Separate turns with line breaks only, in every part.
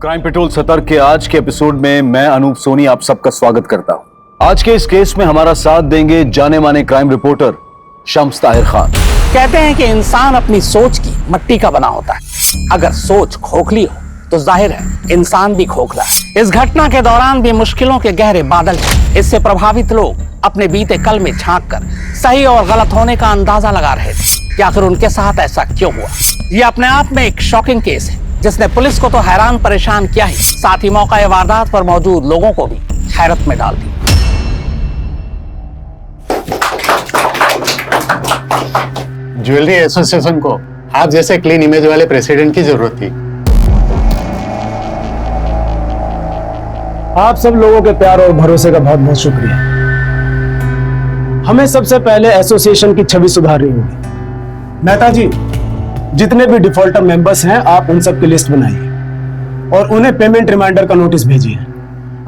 Crime petrol सतर्क के आज के एपिसोड में मैं अनूप सोनी आप सबका स्वागत करता हूं। आज के इस केस में हमारा साथ देंगे जाने माने क्राइम रिपोर्टर शम्स ताहिर खान।
कहते हैं कि इंसान अपनी सोच की मट्टी का बना होता है। अगर सोच खोखली हो तो जाहिर है इंसान भी खोखला है। इस घटना के दौरान भी मुश्किलों के गहरे बादल थे। इससे प्रभावित लोग अपने बीते कल में झांक कर सही और गलत होने का अंदाजा लगा रहे थे कि आखिर उनके साथ ऐसा क्यों हुआ। ये अपने आप में एक शॉकिंग केस है जिसने पुलिस को तो हैरान परेशान किया ही, साथ ही मौका वारदात पर मौजूद लोगों को भी हैरत में डाल दी।
ज्वेलरी एसोसिएशन को आप जैसे क्लीन इमेज वाले प्रेसिडेंट की जरूरत थी।
आप सब लोगों के प्यार और भरोसे का बहुत बहुत शुक्रिया। हमें सबसे पहले एसोसिएशन की छवि सुधारनी होगी। मेहता जी, जितने भी डिफॉल्टर मेंबर्स हैं आप उन सब की लिस्ट बनाइए और उन्हें पेमेंट रिमाइंडर का नोटिस भेजिए।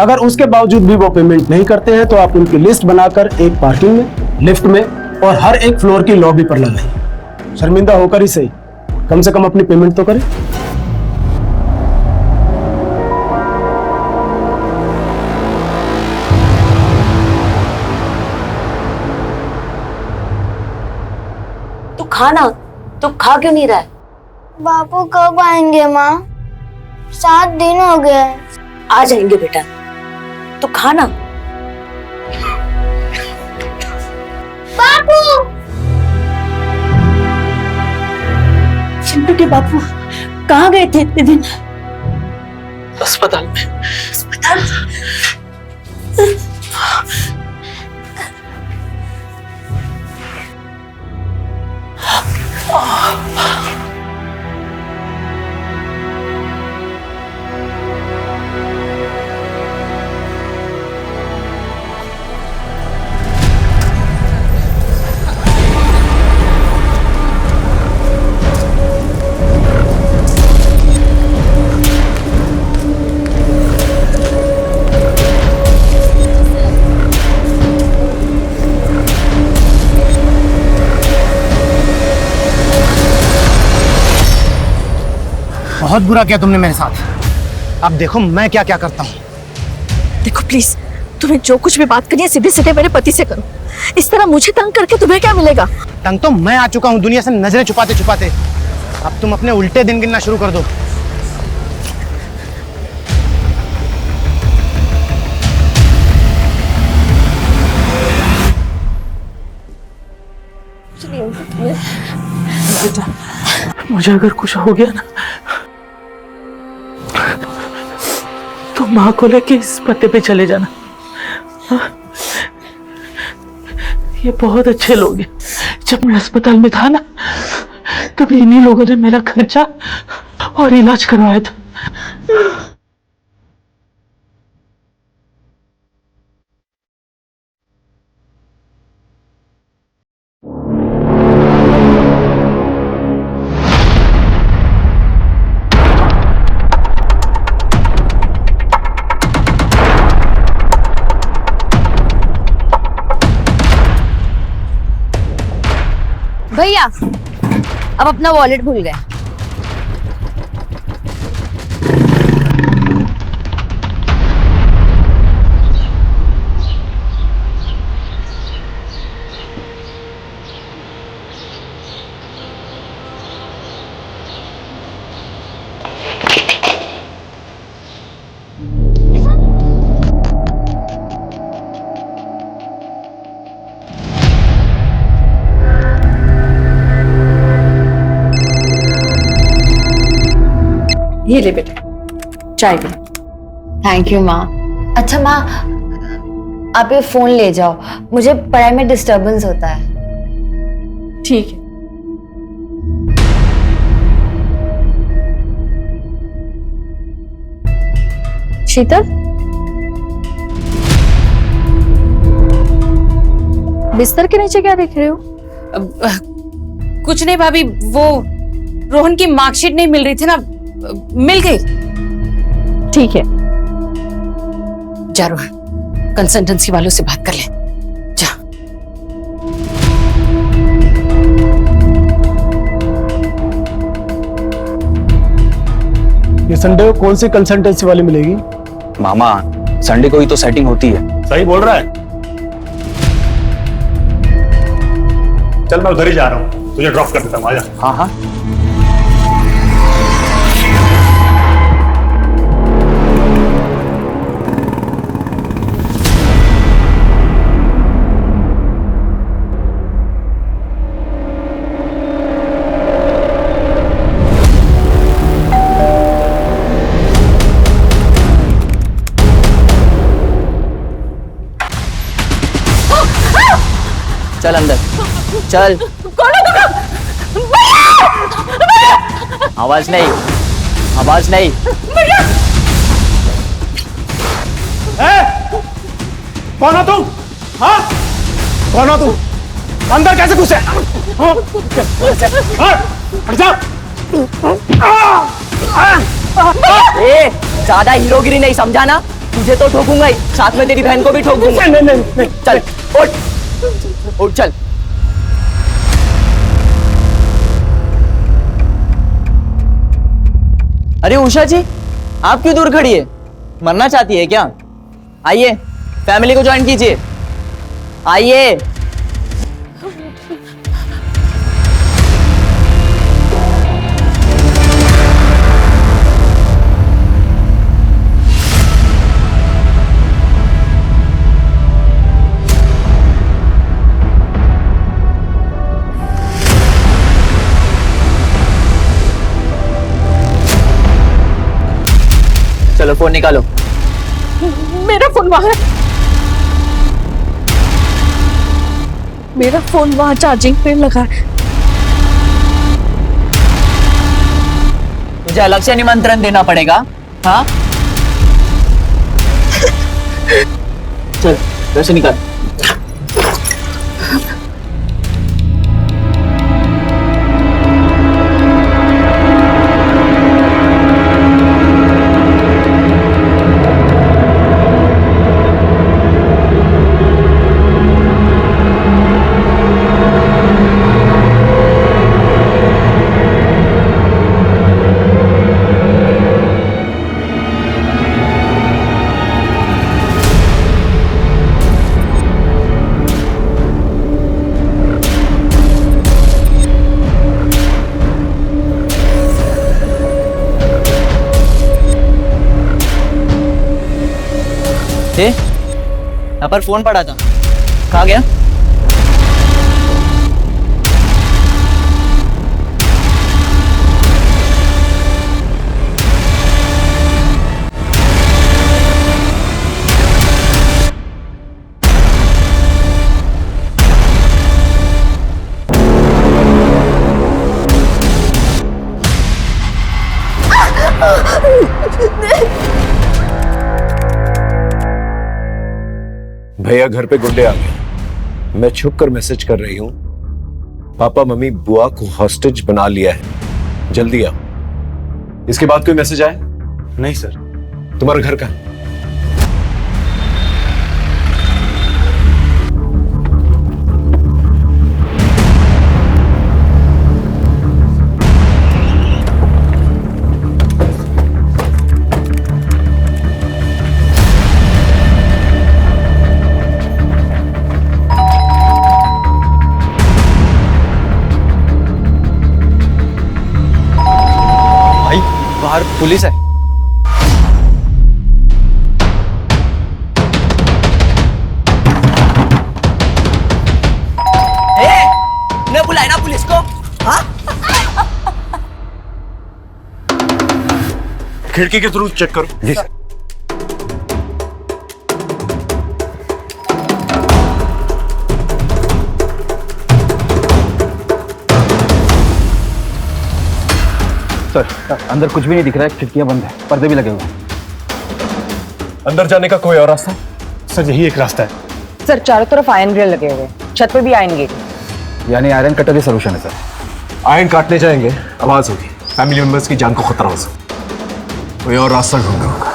अगर उसके बावजूद भी वो पेमेंट नहीं करते हैं तो आप उनकी लिस्ट बनाकर एक पार्किंग में, लिफ्ट में और हर एक फ्लोर की लॉबी पर लगाइए। शर्मिंदा होकर ही सही, कम से कम अपनी पेमेंट तो करें।
तू खा क्यों नहीं रहा है?
बापू कब आएंगे माँ? 7 दिन हो गए।
आ जाएंगे बेटा, तो खाना।
बापू!
चिंटू के बापू कहाँ गए थे इतने दिन?
अस्पताल में।
अस्पताल?
बहुत बुरा किया तुमने मेरे साथ। अब देखो मैं क्या क्या करता हूँ।
देखो प्लीज, तुम्हें जो कुछ भी बात करनी है सीधे सीधे मेरे पति से करो। इस तरह मुझे तंग करके तुम्हें क्या मिलेगा?
तंग तो मैं आ चुका हूँ दुनिया से नजरें छुपाते छुपाते। अब तुम अपने उल्टे दिन गिनना शुरू कर दो।
बेटा, मुझे अगर कुछ हो गया ना तो माँ को लेके इस पते पे चले जाना। ये बहुत अच्छे लोग हैं। जब मैं अस्पताल में था ना तब इन्हीं लोगों ने मेरा खर्चा और इलाज करवाया था।
भैया, अब अपना वॉलेट भूल गए।
ये ले बेटा, चाय पी।
थैंक यू माँ। अच्छा माँ, आप ये फोन ले जाओ, मुझे पढ़ाई में डिस्टरबेंस होता है।
ठीक है। शीतल, बिस्तर के नीचे क्या देख रहे हो?
कुछ नहीं भाभी, वो रोहन की मार्कशीट नहीं मिल रही थी ना, मिल गई।
ठीक है,
जा रोहन, कंसल्टेंसी वालों से बात कर ले। जा।
ये संडे को कौन सी कंसल्टेंसी वाली मिलेगी?
मामा संडे को ही तो सेटिंग होती है।
सही बोल रहा है। चल मैं उधर ही जा रहा हूँ, तुझे ड्रॉप कर देता हूँ, आजा।
हाँ हाँ। चल अंदर चल। आवाज नहीं, आवाज नहीं।
कौन हो तुम? हाँ कौन हो तुम? अंदर कैसे घुसे? हट जाओ।
ए ज्यादा हीरोगिरी नहीं समझा ना, तुझे तो ठोकूंगा ही, साथ में तेरी बहन को भी ठोक दूंगा।
नहीं।
चल उठ उठ चल। अरे उषा जी, आप क्यों दूर खड़ी है? मरना चाहती है क्या? आइए फैमिली को ज्वाइन कीजिए, आइए। चलो फोन निकालो।
मेरा फोन वहां है। मेरा फोन वहां चार्जिंग पे लगा है।
मुझे अलग से निमंत्रण देना पड़ेगा? हाँ चल वैसे निकाल। यहाँ पर फोन पड़ा था, कहाँ गया?
भैया घर पे गुंडे आ गए। मैं छुप कर मैसेज कर रही हूँ, पापा मम्मी बुआ को हॉस्टेज बना लिया है, जल्दी आओ। इसके बाद कोई मैसेज आया?
नहीं सर।
तुम्हारा घर कहाँ?
बाहर पुलिस है। ने बुलाए ना पुलिस को? हाँ?
खिड़की के थ्रू चेक करो। जी सर।
सर अंदर कुछ भी नहीं दिख रहा है, खिड़कियां बंद है, पर्दे भी लगे हुए हैं।
अंदर जाने का कोई और रास्ता?
सर यही एक रास्ता है।
सर चारों तरफ आयरन ग्रिल लगे हुए, छत पे भी आयरन गेट।
यानी आयरन कटर ही सोल्यूशन है सर।
आयरन काटने जाएंगे, आवाज होगी, फैमिली मेंबर्स की जान को खतरा हो सकता, कोई और रास्ता ढूंढना होगा।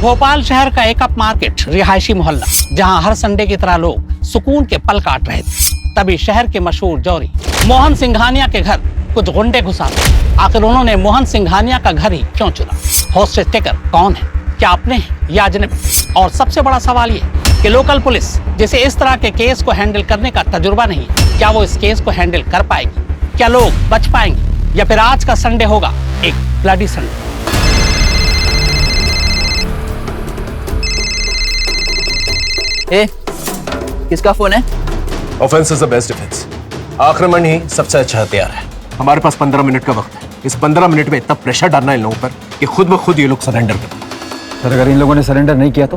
भोपाल शहर का एक अप मार्केट रिहायशी मोहल्ला, जहां हर संडे की तरह लोग सुकून के पल काट रहे थे, तभी शहर के मशहूर जौहरी मोहन सिंघानिया के घर कुछ गुंडे घुस आते। आखिर उन्होंने मोहन सिंघानिया का घर ही क्यों चुना? हॉस्टेज टेकर कौन है? क्या अपने हैं या अजनबी? और सबसे बड़ा सवाल ये कि लोकल पुलिस जिसे इस तरह के केस को हैंडल करने का तजुर्बा नहीं है, क्या वो इस केस को हैंडल कर पाएगी? क्या लोग बच पाएंगे या फिर आज का संडे होगा एक ब्लडी संडे?
ए, किसका फोन है?
Offence is the best defence. आक्रमण ही सबसे अच्छा हथियार है। हमारे पास 15 मिनट का वक्त है। इस 15 मिनट में इतना प्रेशर डालना इन लोगों पर कि खुद ब खुद ये लोग सरेंडर कर दें।
सर अगर इन लोगों ने सरेंडर नहीं किया तो?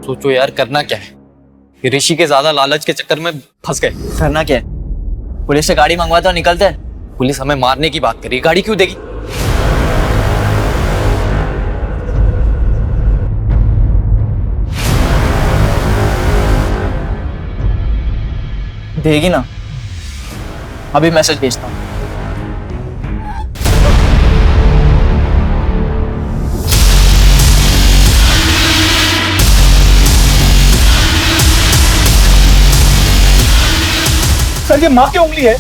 सोचो यार, करना क्या है? ये ऋषि के ज्यादा लालच के चक्कर में फंस गए।
करना क्या है? पुलिस से गाड़ी मंगवाते और निकलते हैं।
पुलिस हमें मारने की बात करी, गाड़ी क्यों देगी?
देगी ना। अभी मैसेज भेजता हूँ।
सर ये माँ की उंगली है।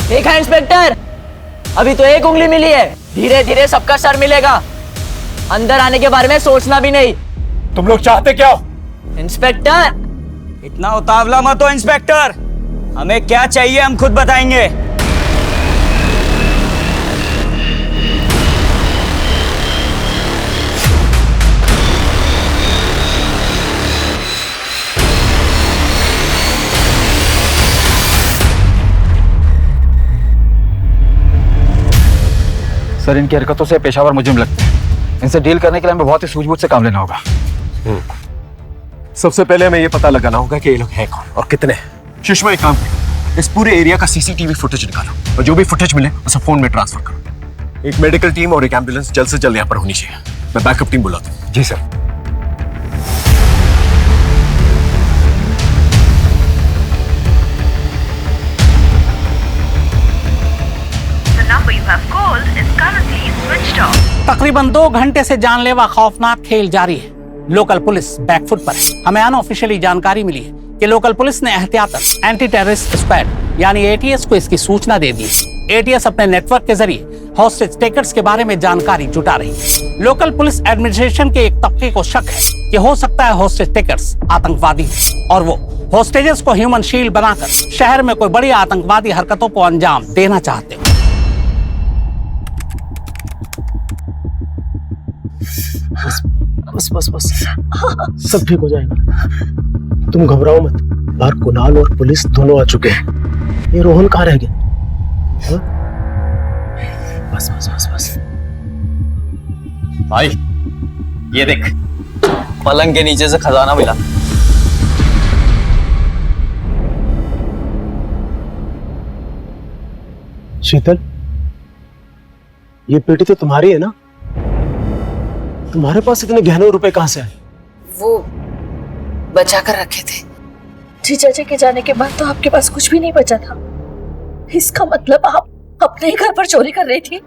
देखा इंस्पेक्टर, अभी तो एक उंगली मिली है, धीरे धीरे सबका सर मिलेगा। अंदर आने के बारे में सोचना भी नहीं।
तुम लोग चाहते क्या हो?
इंस्पेक्टर,
इतना उतावला मत हो इंस्पेक्टर। हमें क्या चाहिए हम खुद बताएंगे।
सर इनकी हरकतों से पेशावर मुजरिम लगते हैं। इनसे डील करने के लिए हमें बहुत ही सूझबूझ से काम लेना होगा।
सबसे पहले हमें ये पता लगाना होगा कि ये लोग हैं कौन और कितने हैं। सुषमा एक काम करो, इस पूरे एरिया का सीसीटीवी फुटेज निकालो और जो भी फुटेज मिले उसे फोन में ट्रांसफर करो। एक मेडिकल टीम और एक एम्बुलेंस जल्द से जल्द यहाँ पर होनी चाहिए। मैं बैकअप टीम बुलाता हूँ।
जी सर।
तकरीबन 2 घंटे से जानलेवा खौफनाक खेल जारी है। लोकल पुलिस बैकफुट पर है। हमें अनऑफिशियली जानकारी मिली है कि लोकल पुलिस ने एहतियातन एंटी टेररिस्ट स्क्वाड यानी एटीएस को इसकी सूचना दे दी है। एटीएस अपने नेटवर्क के जरिए हॉस्टेज टेकर्स के बारे में जानकारी जुटा रही है। लोकल पुलिस एडमिनिस्ट्रेशन के एक तबके को शक है कि हो सकता है हॉस्टेज टेकर्स आतंकवादी हो और वो हॉस्टेजेस को ह्यूमन शील्ड बनाकर शहर में कोई बड़ी आतंकवादी हरकतों को अंजाम देना चाहते हो।
बस बस बस सब ठीक हो जाएगा। तुम घबराओ मत। बाहर कुणाल और पुलिस दोनों आ चुके हैं। ये रोहन कहाँ रह गया? हाँ? बस बस बस बस।
भाई ये देख, पलंग के नीचे से खजाना मिला।
शीतल, ये पेटी तो तुम्हारी है ना? तुम्हारे पास इतने गहने रुपए कहाँ से आए?
वो बचा कर रखे थे। जीजा जी के जाने के बाद तो आपके पास कुछ भी नहीं बचा था। इसका मतलब आप अपने ही घर पर चोरी कर रही थी?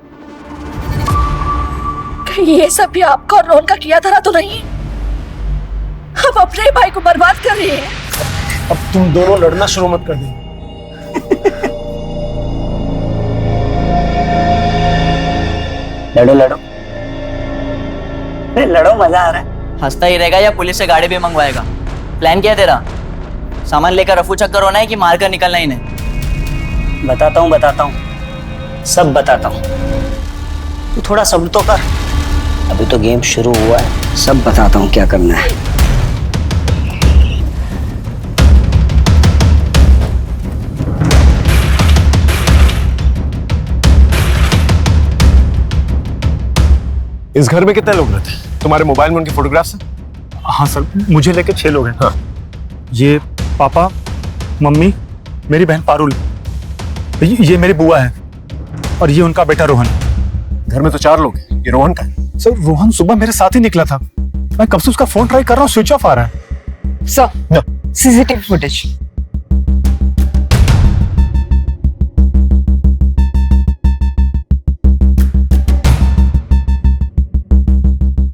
कहीं ये सब भी आपका और रोहन का किया धरा तो नहीं? अब अपने भाई को बर्बाद कर रही है।
अब तुम दोनों लड़ना शुरू मत कर देना।
लड़ो लड़ो लड़ो, मजा आ रहा है। हंसता ही रहेगा या पुलिस से गाड़ी भी मंगवाएगा? प्लान क्या है तेरा? सामान लेकर रफू चक्कर होना है कि मारकर निकलना ही नहीं?
बताता हूँ, सब बताता हूँ। तू थोड़ा सब्र तो कर, अभी तो गेम शुरू हुआ है। सब बताता हूँ क्या करना है।
इस घर में कितने लोग रहते हैं? तुम्हारे मोबाइल में उनके फोटोग्राफ्स हैं?
हाँ सर, मुझे लेके 6 लोग हैं। हाँ। ये पापा, मम्मी, मेरी बहन पारुल, ये मेरी बुआ है और ये उनका बेटा रोहन।
घर में तो 4 लोग हैं। ये रोहन का है?
सर रोहन सुबह मेरे साथ ही निकला था। मैं कब से उसका फोन ट्राई कर रहा हूँ, स्विच ऑफ आ रहा है।
Sir CCTV footage.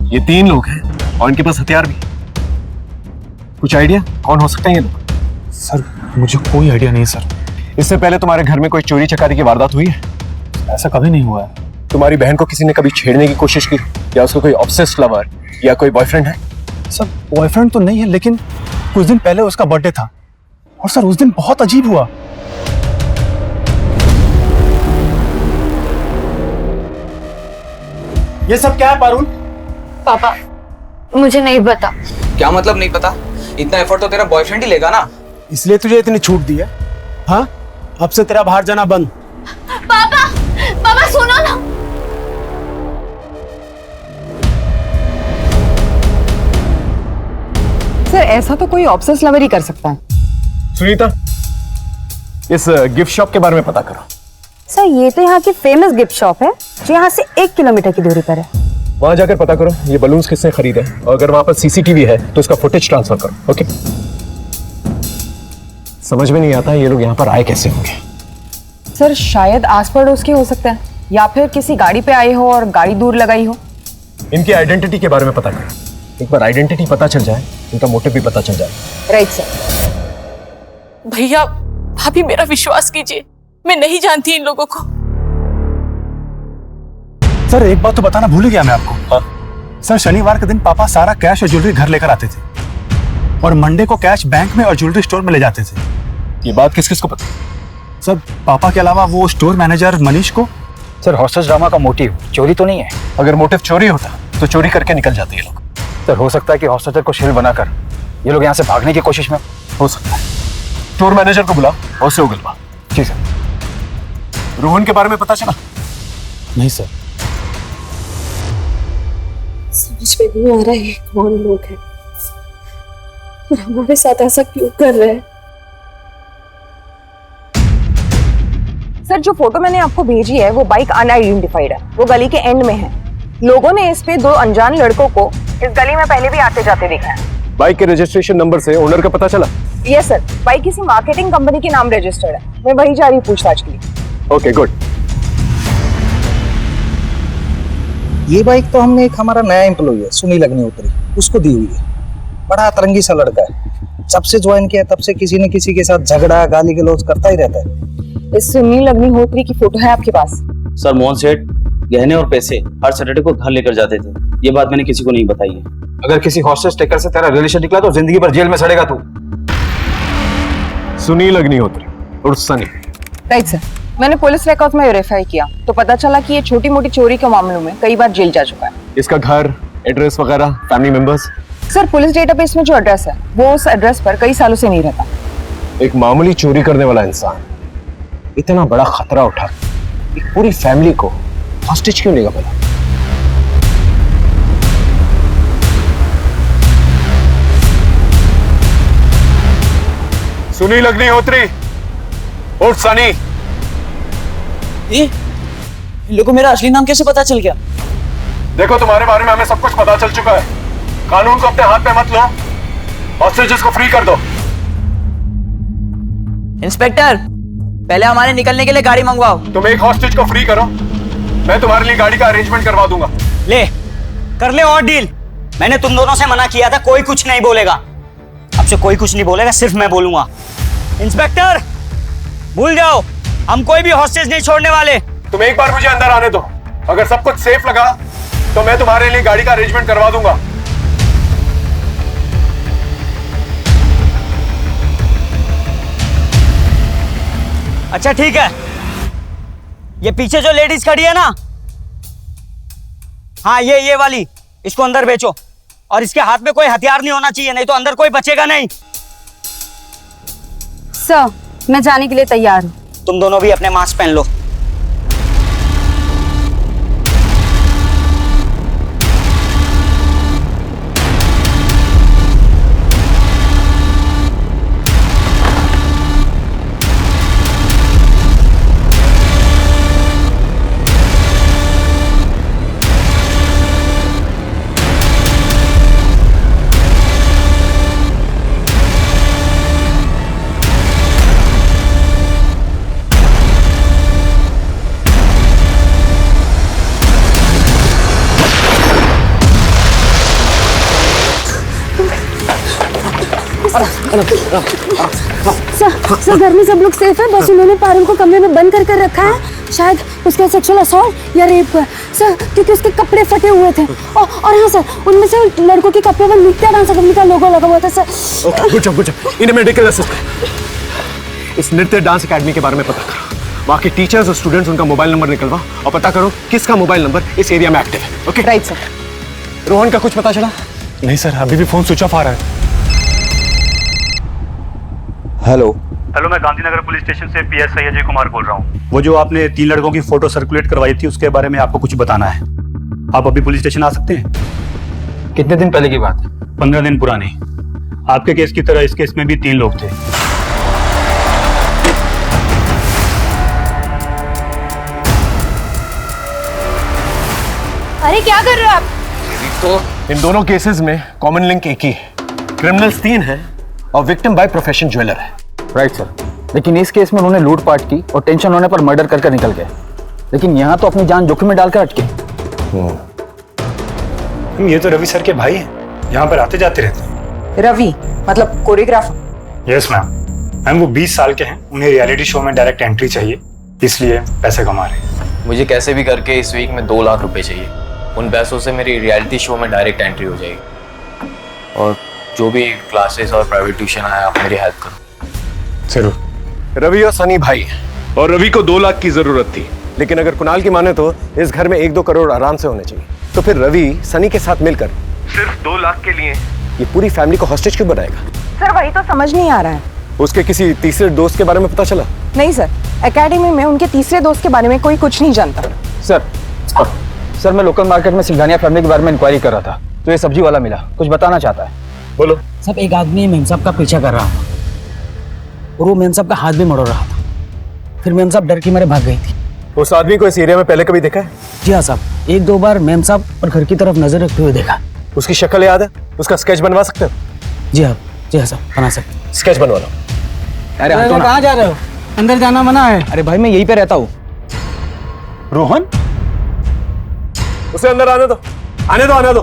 ये 3 लोग हैं और इनके पास हथियार भी। कुछ आइडिया कौन हो सकते हैं ये लोग?
सर मुझे कोई आइडिया नहीं है सर।
इससे पहले तुम्हारे घर में कोई चोरी चकारी की वारदात हुई है?
ऐसा कभी नहीं हुआ है।
तुम्हारी बहन को किसी ने कभी छेड़ने की कोशिश की, या उसको कोई ऑब्सेस्ड लवर या कोई बॉयफ्रेंड है?
सर बॉयफ्रेंड तो नहीं है, लेकिन कुछ दिन पहले उसका बर्थडे था और सर उस दिन बहुत अजीब हुआ।
ये सब क्या है पारुल?
पापा मुझे नहीं पता।
क्या मतलब नहीं पता? इतना एफर्ट तो तेरा बॉयफ्रेंड ही लेगा ना।
इसलिए तुझे इतनी छूट दी है? हाँ, अब से तेरा बाहर जाना बंद।
पापा पापा सुनो ना।
सर ऐसा तो कोई ऑब्सेस लवर ही कर सकता है।
सुनीता, इस गिफ्ट शॉप के बारे में पता करो।
सर ये तो यहाँ की फेमस गिफ्ट शॉप है जो यहाँ से 1 किलोमीटर की दूरी पर है।
वहां जाकर पता करो ये बलून्स किसने खरीदे, और अगर वहां पर सीसीटीवी है तो उसका फुटेज ट्रांसफर करो। ओके? समझ में नहीं आता ये लोग यहाँ पर आए कैसे होंगे।
सर शायद आस पड़ोस के हो सकते हैं, या फिर किसी गाड़ी पे आए हो और गाड़ी दूर लगाई हो।
इनकी आइडेंटिटी के बारे में पता करो। एक बार आइडेंटिटी पता चल जाए, इनका मोटिव भी पता चल जाए।
Right sir.
भैया भाभी मेरा विश्वास कीजिए, मैं नहीं जानती इन लोगों को।
सर एक बात तो बताना भूल गया मैं आपको। हाँ? सर शनिवार के दिन पापा सारा कैश और ज्वेलरी घर लेकर आते थे और मंडे को कैश बैंक में और ज्वेलरी स्टोर में ले जाते थे।
ये बात किस किस को पता?
सर पापा के अलावा वो स्टोर मैनेजर मनीष को।
सर हॉस्टेज ड्रामा का मोटिव चोरी तो नहीं है?
अगर मोटिव चोरी होता तो चोरी करके निकल जाते ये लोग।
सर हो सकता है कि हॉस्टेजर को शेर बनाकर ये लोग यहाँ से भागने की कोशिश में।
हो सकता है। स्टोर मैनेजर को बुलाओ और उसे उगलवा।
ठीक है।
रोहन के बारे में पता चला?
नहीं सर।
समझ में नहीं आ रहा है कौन लोग हैं और हमारे साथ ऐसा क्यों कर रहे हैं।
सर जो फोटो मैंने आपको भेजी है वो बाइक अनआइडेंटिफाइड है, वो गली के एंड में है। लोगों ने इस पे 2 अनजान लड़कों को इस गली में पहले भी आते जाते देखा है।
बाइक के रजिस्ट्रेशन नंबर से ओनर का पता चला?
यस सर, बाइक किसी मार्केटिंग कंपनी के नाम रजिस्टर्ड है। मैं वही जा रही हूँ पूछताछ के लिए।
Okay good.
ये बाइक तो हमने एक हमारा नया एम्प्लॉय है सुनील अग्निहोत्री, उसको दी हुई है। बड़ा अतरंगी सा लड़का है, जब से ज्वाइन किया तब से किसी न किसी के साथ झगड़ा गाली गलौज करता ही रहता है।
इस सुनील अग्निहोत्री की फोटो है आपके पास?
सर मोहन सेठ गहने और पैसे हर सैटरडे को घर लेकर जाते थे, ये बात मैंने किसी को नहीं बताई है।
अगर किसी हॉस्टेज टेकर से तेरा रिलेशन निकला तो जिंदगी भर जेल में सड़ेगा तू।
सुनील अग्निहोत्री उर्फ सनी।
राइट सर, मैंने पुलिस रिकॉर्ड में वेरीफाई किया तो पता चला कि ये छोटी मोटी चोरी के मामलों में कई बार जेल जा चुका है।
इसका घर, एड्रेस वगैरह, family members?
Sir police database में जो एड्रेस है वो उस एड्रेस पर कई सालों से नहीं रहता।
एक मामूली चोरी करने वाला इंसान इतना बड़ा खतरा उठा, एक पूरी फैमिली को हॉस्टेज क्यों लेगा भला? सुनील अग्निहोत्री उर्फ सनी।
ये इन लोगों को मेरा असली नाम कैसे पता चल गया?
देखो तुम्हारे बारे में हमें सब कुछ पता चल चुका है। कानून को अपने हाथ में मत लो, हॉस्टेजेस को फ्री कर दो।
इंस्पेक्टर पहले हमारे निकलने के लिए गाड़ी मंगवाओ।
तुम एक हॉस्टेज को फ्री करो, मैं तुम्हारे लिए गाड़ी का अरेंजमेंट करवा दूंगा।
ले कर ले और डील। मैंने तुम दोनों से मना किया था, कोई कुछ नहीं बोलेगा। अब से कोई कुछ नहीं बोलेगा, सिर्फ मैं बोलूंगा। इंस्पेक्टर भूल जाओ, हम कोई भी हॉस्टेज नहीं छोड़ने वाले।
तुम एक बार मुझे अंदर आने दो, अगर सब कुछ सेफ लगा तो मैं तुम्हारे लिए गाड़ी का अरेंजमेंट करवा दूंगा।
अच्छा ठीक है, ये पीछे जो लेडीज खड़ी है ना, हाँ ये वाली, इसको अंदर बेचो और इसके हाथ में कोई हथियार नहीं होना चाहिए, नहीं तो अंदर कोई बचेगा नहीं।
सर मैं जाने के लिए तैयार हूँ।
तुम दोनों भी अपने मास्क पहन लो।
सर घर में सब लोग सेफ है, बस उन्होंने पारुल को कमरे में बंद कर रखा है। शायद उसका सेक्सुअल असॉल्ट या रेप हुआ है सर, क्योंकि उसके कपड़े फटे हुए थे। और हाँ सर, उनमें से लड़कों के कपड़े पर नित्या डांस अकेडमी का लोगो लगा हुआ था सर।
Okay, good job. इन्हें मेडिकल असिस्टेंट इस नृत्य डांस एकेडमी के बारे में पता करो। वहाँ के टीचर्स और स्टूडेंट्स उनका मोबाइल नंबर निकलवा और पता करो किसका मोबाइल नंबर इस एरिया में एक्टिव है। Okay
right sir.
रोहन का कुछ पता चला?
नहीं सर, अभी भी फोन स्विच ऑफ आ रहा है।
हेलो
हेलो, मैं गांधीनगर पुलिस स्टेशन से पीएसआई अजय कुमार बोल रहा हूँ। वो जो आपने 3 लड़कों की फोटो सर्कुलेट करवाई थी, उसके बारे में आपको कुछ बताना है। आप अभी पुलिस स्टेशन आ सकते हैं?
कितने दिन पहले की बात है?
15 दिन पुरानी। आपके केस की तरह इस केस में भी 3 लोग थे।
अरे क्या कर रहे हो आप?
तो इन दोनों केसेस में कॉमन लिंक एक ही है, क्रिमिनल्स 3 हैं और विक्टिम बाय प्रोफेशन ज्वेलर है।
राइट सर, लेकिन इस केस में उन्होंने लूटपाट की और टेंशन होने पर मर्डर करके निकल गए, लेकिन यहाँ तो अपनी जान जोखिम में डालकर अटके।
ये तो रवि सर के भाई हैं, यहाँ पर आते जाते रहते हैं।
रवि मतलब कोरियोग्राफर?
यस मैम, वो 20 साल के हैं, उन्हें रियलिटी शो में डायरेक्ट एंट्री चाहिए, इसलिए पैसे कमा रहे हैं।
मुझे कैसे भी करके इस वीक में 2 लाख रुपए चाहिए। उन पैसों से मेरी रियलिटी शो में डायरेक्ट एंट्री हो जाएगी, और जो भी क्लासेस और प्राइवेट ट्यूशन आया, आप मेरी हेल्प करो।
जरूर। रवि और सनी भाई, और रवि को 2 लाख की जरूरत थी, लेकिन अगर कुणाल की माने तो इस घर में 1-2 करोड़ आराम से होने चाहिए। तो फिर रवि सनी के साथ मिलकर सिर्फ 2 लाख के लिए ये पूरी फैमिली को हॉस्टेज क्यों बनाएगा?
सर वही तो समझ नहीं आ रहा है।
उसके किसी तीसरे दोस्त के बारे में पता चला?
नहीं सर, एकेडमी में उनके तीसरे दोस्त के बारे में कोई कुछ नहीं जानता।
सर मैं लोकल मार्केट में सिंघानिया फैमिली के बारे में इंक्वायरी कर रहा था, तो ये सब्जी वाला मिला, कुछ बताना चाहता है।
बोलो।
सब एक आदमी मेम साहब का पीछा कर रहा था और वो मेम साहब का हाथ भी मरोड़ रहा था। फिर मेम साहब डर के मारे भाग गई थी।
उस आदमी को इस एरिया में पहले कभी देखा है?
जी हाँ साहब, 1-2 बार मेम साहब और घर की तरफ नजर रखते हुए देखा।
उसकी शक्ल याद है? उसका स्केच बनवा सकते हो?
जी हाँ साहब, बना सकते।
स्केच बनवा लो।
अरे कहाँ जा रहे हो? अंदर जाना मना है।
अरे भाई मैं यहीं पे रहता हूँ।
रोहन, उसे अंदर आने दो। आने दो।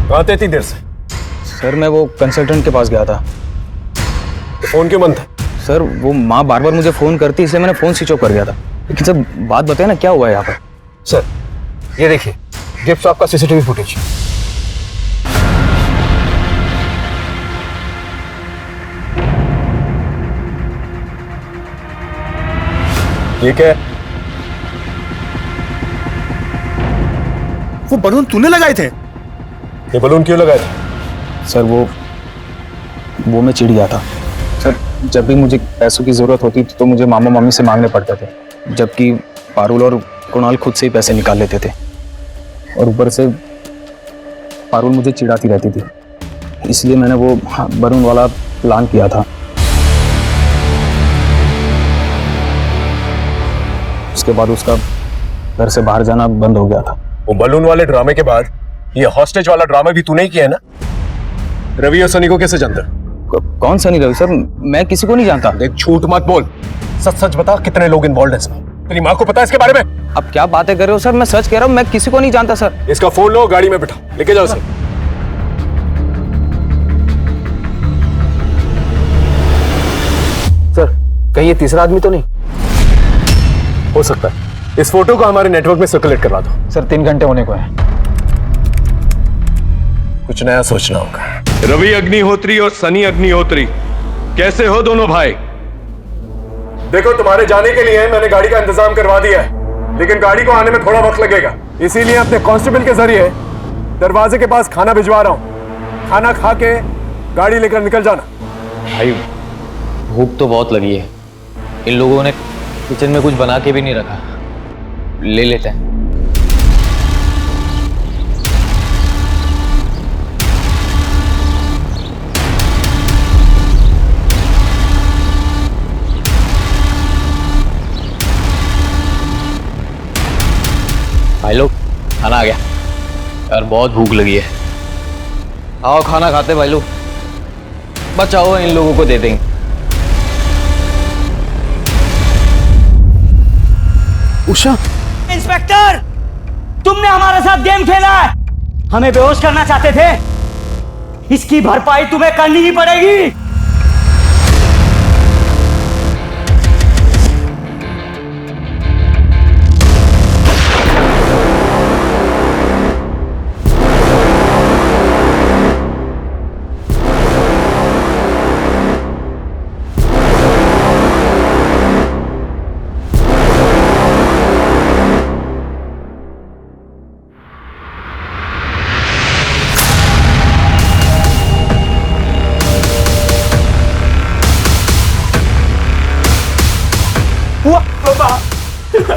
कहाँ थे इतनी देर से?
सर मैं वो कंसल्टेंट के पास गया था।
तो फोन क्यों बंद था?
सर वो माँ बार बार मुझे फोन करती, इसलिए मैंने फोन स्विच ऑफ कर गया था। लेकिन सर बात बताए ना, क्या हुआ है यहाँ पर?
सर ये देखिए, गिफ्ट शॉप का सीसीटीवी फुटेज। ये क्या है?
वो बलून तूने लगाए थे?
ये बलून क्यों लगाए थे?
सर वो मैं चिढ़ गया था। सर जब भी मुझे पैसों की जरूरत होती थी तो मुझे मामा मामी से मांगने पड़ते थे, जबकि पारुल और कुणाल खुद से ही पैसे निकाल लेते थे, और ऊपर से पारुल मुझे चिढ़ाती रहती थी। इसलिए मैंने वो बलून वाला प्लान किया था। उसके बाद उसका घर से बाहर जाना बंद हो गया था।
वो बलून वाले ड्रामे के बाद ये हॉस्टेज वाला ड्रामा भी तूने ही किया है ना? रवि और सनी को कैसे जानता?
कौन सनी? रवि सर मैं किसी को नहीं जानता।
देख झूठ मत बोल, सच बता, कितने लोग इन्वॉल्व हैं इसमें? तेरी माँ को पता है इसके बारे में?
अब क्या बातें कर रहे हो सर? मैं सच कह रहा हूँ, मैं किसी को नहीं जानता सर।
इसका फोन लो, गाड़ी में बिठाओ, लेके जाओ सर।
सर कहीं ये तीसरा आदमी तो नहीं?
हो सकता है। इस फोटो को हमारे नेटवर्क में सर्कुलेट करवा दो।
सर 3 घंटे होने को है।
कुछ नया सोचना होगा।
रवि अग्निहोत्री और सनी अग्निहोत्री, कैसे हो दोनों भाई?
देखो तुम्हारे जाने के लिए मैंने गाड़ी का इंतजाम करवा दिया है, लेकिन गाड़ी को आने में थोड़ा वक्त लगेगा, इसीलिए अपने कांस्टेबल के जरिए दरवाजे के पास खाना भिजवा रहा हूँ। खाना खा के गाड़ी लेकर निकल जाना।
भाई भूख तो बहुत लगी है, इन लोगों ने किचन में कुछ बना के भी नहीं रखा, ले लेते हैं। भाई लोग खाना आ गया यार, बहुत भूख लगी है। आओ खाना खाते भाई लोग, बचाओ इन लोगों को दे देंगे।
उषा, इंस्पेक्टर तुमने हमारे साथ गेम खेला है, हमें बेहोश करना चाहते थे, इसकी भरपाई तुम्हें करनी ही पड़ेगी।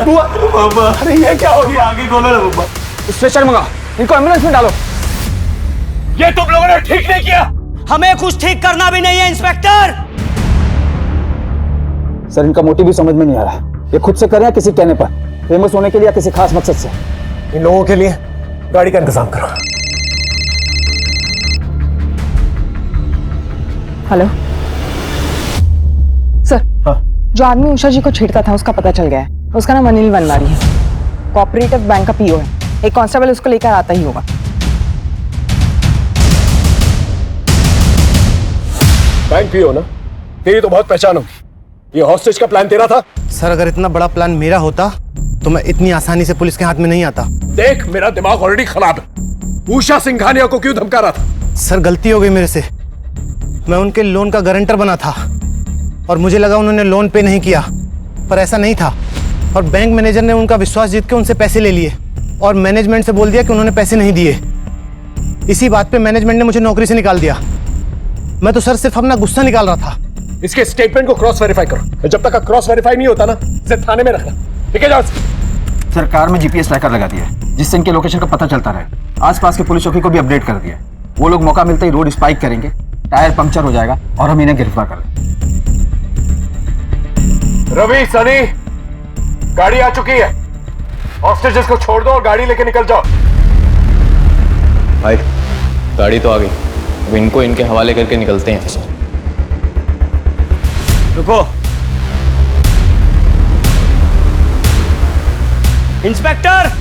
बुआ, अरे ये क्या हो गया? आगे खोलो ना बुआ।
स्ट्रेचर मंगा, इनको एम्बुलेंस में डालो।
ये तुम लोगों ने ठीक नहीं किया।
हमें कुछ ठीक करना भी नहीं है इंस्पेक्टर।
सर इनका मोटिव भी समझ में नहीं आ रहा। ये खुद से कर रहे हैं किसी कहने पर, फेमस होने के लिए या किसी खास मकसद से?
इन लोगों के लिए गाड़ी का इंतजाम करो।
हेलो सर, जो आदमी उषा जी को छेड़ता था उसका पता चल गया है। उसका नाम अनिल वनवारी है, कोऑपरेटिव बैंक का पीओ है। एक कांस्टेबल उसको लेकर आता ही होगा।
बैंक पीओ ना, तेरी तो बहुत पहचान होगी। ये हॉस्टेज का प्लान तेरा था?
सर अगर इतना बड़ा प्लान मेरा होता तो मैं इतनी आसानी से पुलिस के हाथ में नहीं आता।
देख मेरा दिमाग ऑलरेडी खराब है। उषा सिंघानिया को क्यों धमका रहा था?
सर गलती हो गई मेरे से। मैं उनके लोन का गारंटर बना था और मुझे लगा उन्होंने लोन पे नहीं किया, पर ऐसा नहीं था। और बैंक मैनेजर ने उनका विश्वास जीत के उनसे पैसे ले लिए और मैनेजमेंट से बोल दिया कि उन्होंने पैसे नहीं दिए। इसी बात पे मैनेजमेंट ने मुझे नौकरी से निकाल दिया। मैं तो सर सिर्फ अपना गुस्सा निकाल रहा था।
इसके स्टेटमेंट को क्रॉस वेरीफाई करो। जब तक क्रॉस वेरीफाई नहीं होता ना, इसे थाने में रखना। ठीक है जाओ।
सरकार में जीपीएस ट्रैकर लगा दिया है जिससे इनके लोकेशन का पता चलता रहे। आसपास के पुलिस चौकी को भी अपडेट कर दिया है। वो लोग मौका मिलते ही रोड स्पाइक करेंगे, टायर पंक्चर हो जाएगा और हम इन्हें गिरफ्तार कर लेंगे।
रवि, सनी, गाड़ी आ चुकी है। हॉस्टेजेस को छोड़ दो और गाड़ी लेके निकल जाओ।
भाई गाड़ी तो आ गई, अब इनको इनके हवाले करके निकलते हैं।
रुको इंस्पेक्टर,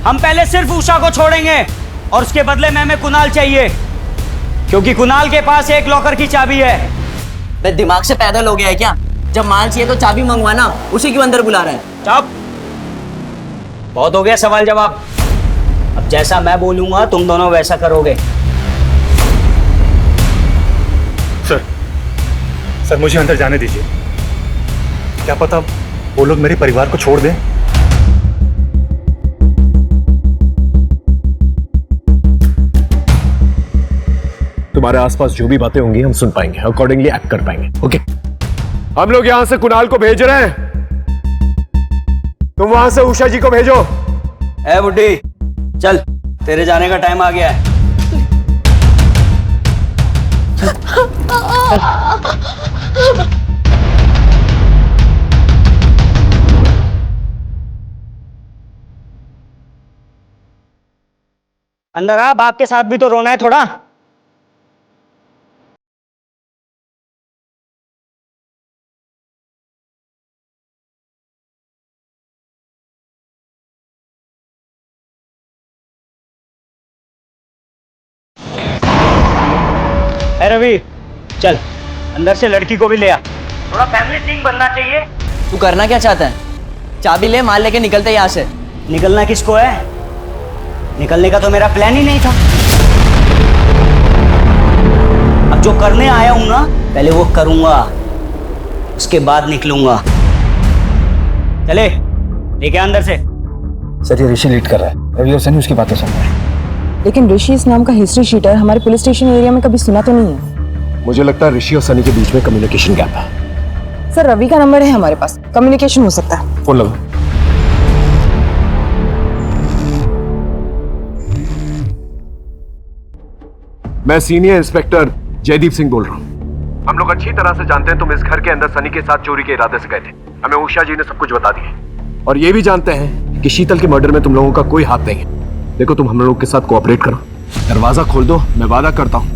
हम पहले सिर्फ उषा को छोड़ेंगे और उसके बदले में हमें कुणाल चाहिए, क्योंकि कुणाल के पास एक लॉकर की चाबी है।
मैं दिमाग से पैदल हो गया है क्या? जब माल चाहिए तो चाबी मंगवाना, उसी क्यों अंदर बुला रहा है?
चुप, बहुत हो गया सवाल जवाब। अब जैसा मैं बोलूंगा तुम दोनों वैसा करोगे।
सर मुझे अंदर जाने दीजिए। क्या पता वो लोग मेरे परिवार को छोड़ दें।
तुम्हारे आसपास जो भी बातें होंगी हम सुन पाएंगे, अकॉर्डिंगली एक्ट कर पाएंगे। ओके, हम लोग यहां से कुणाल को भेज रहे हैं, तुम वहां से उषा जी को भेजो।
ए बुड्ढी, चल तेरे जाने का टाइम आ गया है। अंदर आ, बाप के साथ भी तो रोना है थोड़ा। रवि चल अंदर से लड़की को भी ले आ, थोड़ा फैमिली थिंग बनना चाहिए।
तू करना क्या चाहता है? चाबी ले, माल लेके निकलते यहाँ से।
निकलना किसको है? निकलने का तो मेरा प्लान ही नहीं था। अब जो करने आया हूं ना, पहले वो करूंगा, उसके बाद निकलूंगा। चले लेके अंदर से।
सर ये ऋषि लीड कर रहा है, रवि और सनी उसकी बातें सुन रहे हैं।
लेकिन ऋषि इस नाम का हिस्ट्री शीटर हमारे पुलिस स्टेशन एरिया में कभी सुना तो नहीं है।
मुझे लगता है ऋषि और सनी के बीच में कम्युनिकेशन गैप है।
सर रवि का नंबर है हमारे पास, कम्युनिकेशन हो सकता है।
फोन लगाओ। मैं सीनियर इंस्पेक्टर जयदीप सिंह बोल रहा हूँ। हम लोग अच्छी तरह से जानते हैं तुम इस घर के अंदर सनी के साथ चोरी के इरादे से गए थे। हमें उषा जी ने सब कुछ बता दिया और ये भी जानते हैं कि शीतल के मर्डर में तुम लोगों का कोई हाथ नहीं है। देखो तुम हम लोगों के साथ कोऑपरेट करो, दरवाजा खोल दो, मैं वादा करता हूँ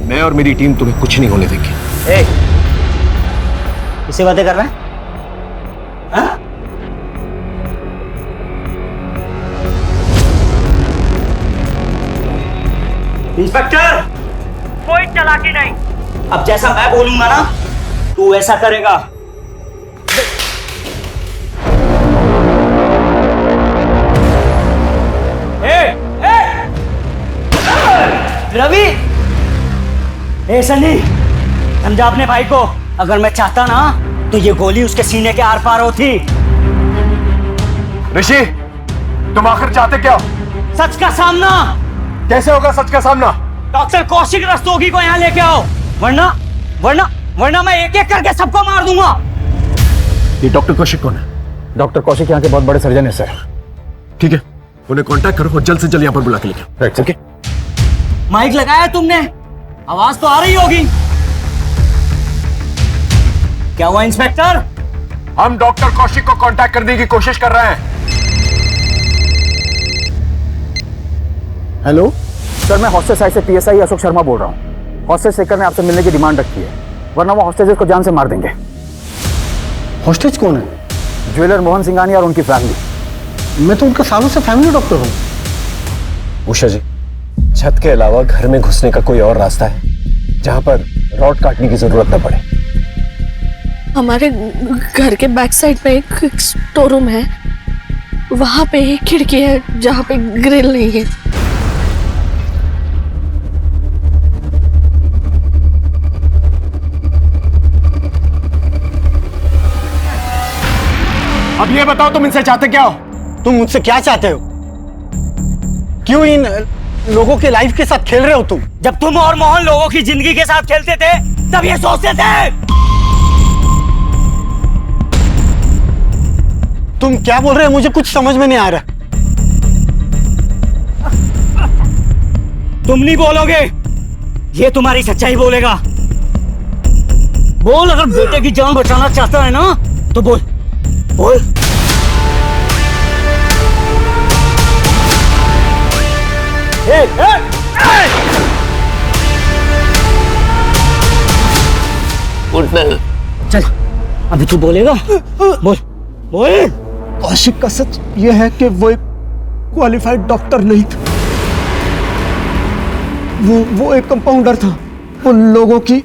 मैं और मेरी टीम तुम्हें कुछ नहीं होने देंगे।
किससे बातें कर रहा है? हाँ? इंस्पेक्टर, चालाकी नहीं। अब जैसा मैं बोलूंगा ना तू ऐसा करेगा। रवि, ए सनी, समझा अपने भाई को। अगर मैं चाहता ना तो ये गोली उसके सीने के आर पार होती।
ऋषि, तुम आखिर चाहते क्या?
सच का सामना।
कैसे होगा सच का सामना?
डॉक्टर कौशिक रस्तोगी को यहाँ लेके आओ, वरना वरना वरना मैं एक एक करके सबको मार दूंगा।
ये डॉक्टर कौशिक कौन है?
डॉक्टर कौशिक यहाँ के बहुत बड़े सर्जन है सर।
ठीक है, उन्हें कांटेक्ट करो और जल्द से जल्द यहाँ पर बुला के लेके आओ। Right, okay.
माइक लगाया है तुमने? आवाज तो आ रही होगी। क्या हुआ इंस्पेक्टर?
हम डॉक्टर कौशिक को कांटेक्ट करने की कोशिश कर रहे हैं।
हेलो सर, मैं हॉस्टेज साइड से PSI अशोक शर्मा बोल रहा हूँ। हॉस्टेज शेखर ने आपसे मिलने की डिमांड रखी है, वरना वो हॉस्टेजेस को जान से मार देंगे।
हॉस्टेज कौन है?
ज्वेलर मोहन सिंघानिया और उनकी फैमिली।
मैं तो उनका सालों से फैमिली डॉक्टर हूँ।
उषा जी, छत के अलावा घर में घुसने का कोई और रास्ता है जहां पर रॉड काटने की जरूरत न पड़े?
हमारे घर के बैक साइड पे एक स्टोर रूम है, वहां पे एक खिड़की है जहां पे ग्रिल नहीं है।
अब ये बताओ, तुम इनसे चाहते क्या हो?
तुम मुझसे क्या चाहते हो? क्यों इन लोगों के लाइफ के साथ खेल रहे हो तुम?
जब तुम और मोहन लोगों की जिंदगी के साथ खेलते थे तब ये सोचते थे।
तुम क्या बोल रहे हो? मुझे कुछ समझ में नहीं आ रहा।
तुम नहीं बोलोगे, ये तुम्हारी सच्चाई बोलेगा। बोल, अगर बेटे की जान बचाना चाहता है ना तो बोल बोल। चल, अभी तू बोलेगा? बोल बोल।
कौशिक का सच यह है कि वो एक क्वालिफाइड डॉक्टर नहीं था। वो एक कंपाउंडर था। वो लोगों की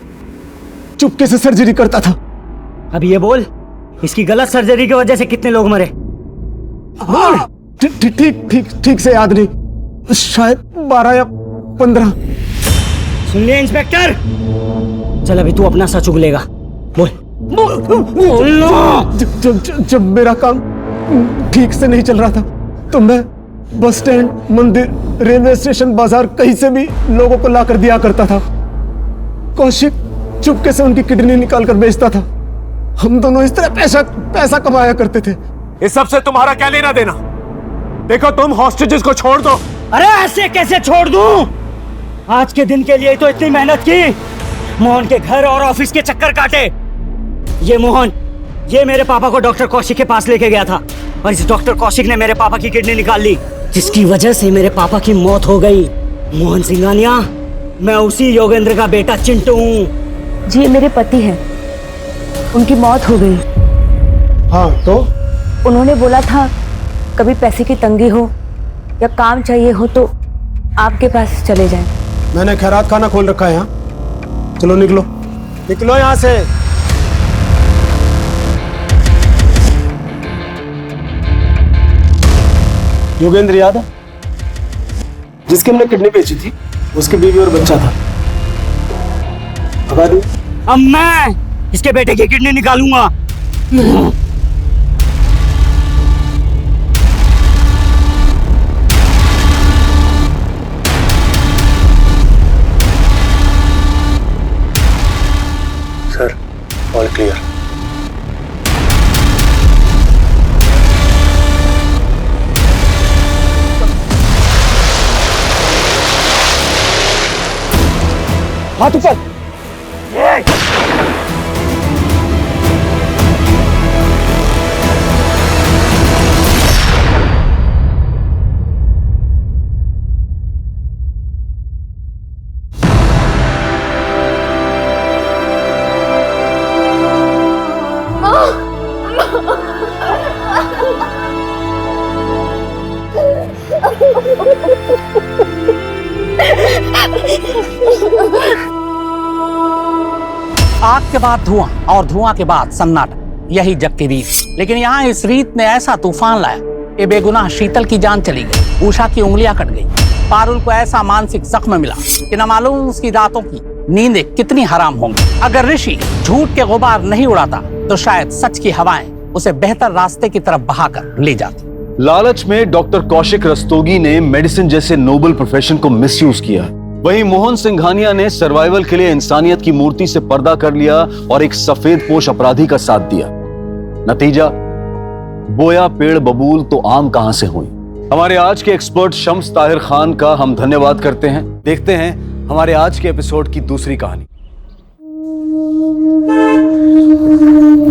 चुपके से सर्जरी करता था।
अब ये बोल, इसकी गलत सर्जरी की वजह से कितने लोग मरे?
ठीक से याद नहीं, शायद 12 या 15।
सुन लिया इंस्पेक्टर? चल अभी तू अपना सच उगलेगा। बोल बोल।
जब मेरा काम ठीक से नहीं चल रहा था तो मैं बस स्टैंड, मंदिर, रेलवे स्टेशन, बाजार, कहीं से भी लोगों को लाकर दिया करता था। कौशिक चुपके से उनकी किडनी निकाल कर बेचता था। हम दोनों इस तरह पैसा कमाया करते थे।
इस सब से तुम्हारा क्या लेना देना? देखो, तुम हॉस्टेजेस को छोड़ दो।
अरे ऐसे कैसे छोड़ दूं? आज के दिन के लिए तो इतनी मेहनत की, मोहन के घर और ऑफिस के चक्कर काटे। ये मोहन, ये मेरे पापा को डॉक्टर कौशिक के पास लेके गया था और इस डॉक्टर कौशिक ने मेरे पापा की किडनी निकाल ली, जिसकी वजह से मेरे पापा की मौत हो गई। मोहन सिंघानिया, मैं उसी योगेंद्र का बेटा चिंटू हूँ।
जी, मेरे पति हैं, उनकी मौत हो गई।
हाँ तो?
उन्होंने बोला था कभी पैसे की तंगी हो या काम चाहिए हो तो आपके पास चले जाएं।
मैंने खैरात खाना खोल रखा है यहाँ। चलो निकलो निकलो यहाँ से। योगेंद्र याद है, जिसके हमने किडनी बेची थी? उसकी बीवी और बच्चा था।
अब मैं इसके बेटे की किडनी निकालूंगा।
Sir, all clear.
हाथ ऊपर।
आग के बाद धुआं और धुआं के बाद सन्नाटा, यही जग की रीत। लेकिन यहाँ इस रीत ने ऐसा तूफान लाया कि बेगुनाह शीतल की जान चली गई, उषा की उंगलियां कट गई, पारुल को ऐसा मानसिक जख्म मिला कि न मालूम उसकी रातों की नींदें कितनी हराम होंगी। अगर ऋषि झूठ के गुबार नहीं उड़ाता तो शायद सच की हवाएं उसे बेहतर रास्ते की तरफ बहाकर ले जाती।
लालच में डॉक्टर कौशिक रस्तोगी ने मेडिसिन जैसे नोबल प्रोफेशन को मिसयूज किया। वहीं मोहन सिंघानिया ने सर्वाइवल के लिए इंसानियत की मूर्ति से पर्दा कर लिया और एक सफेद पोश अपराधी का साथ दिया। नतीजा, बोया पेड़ बबूल तो आम कहां से हुई। हमारे आज के एक्सपर्ट शम्स ताहिर खान का हम धन्यवाद करते हैं। देखते हैं हमारे आज के एपिसोड की दूसरी कहानी।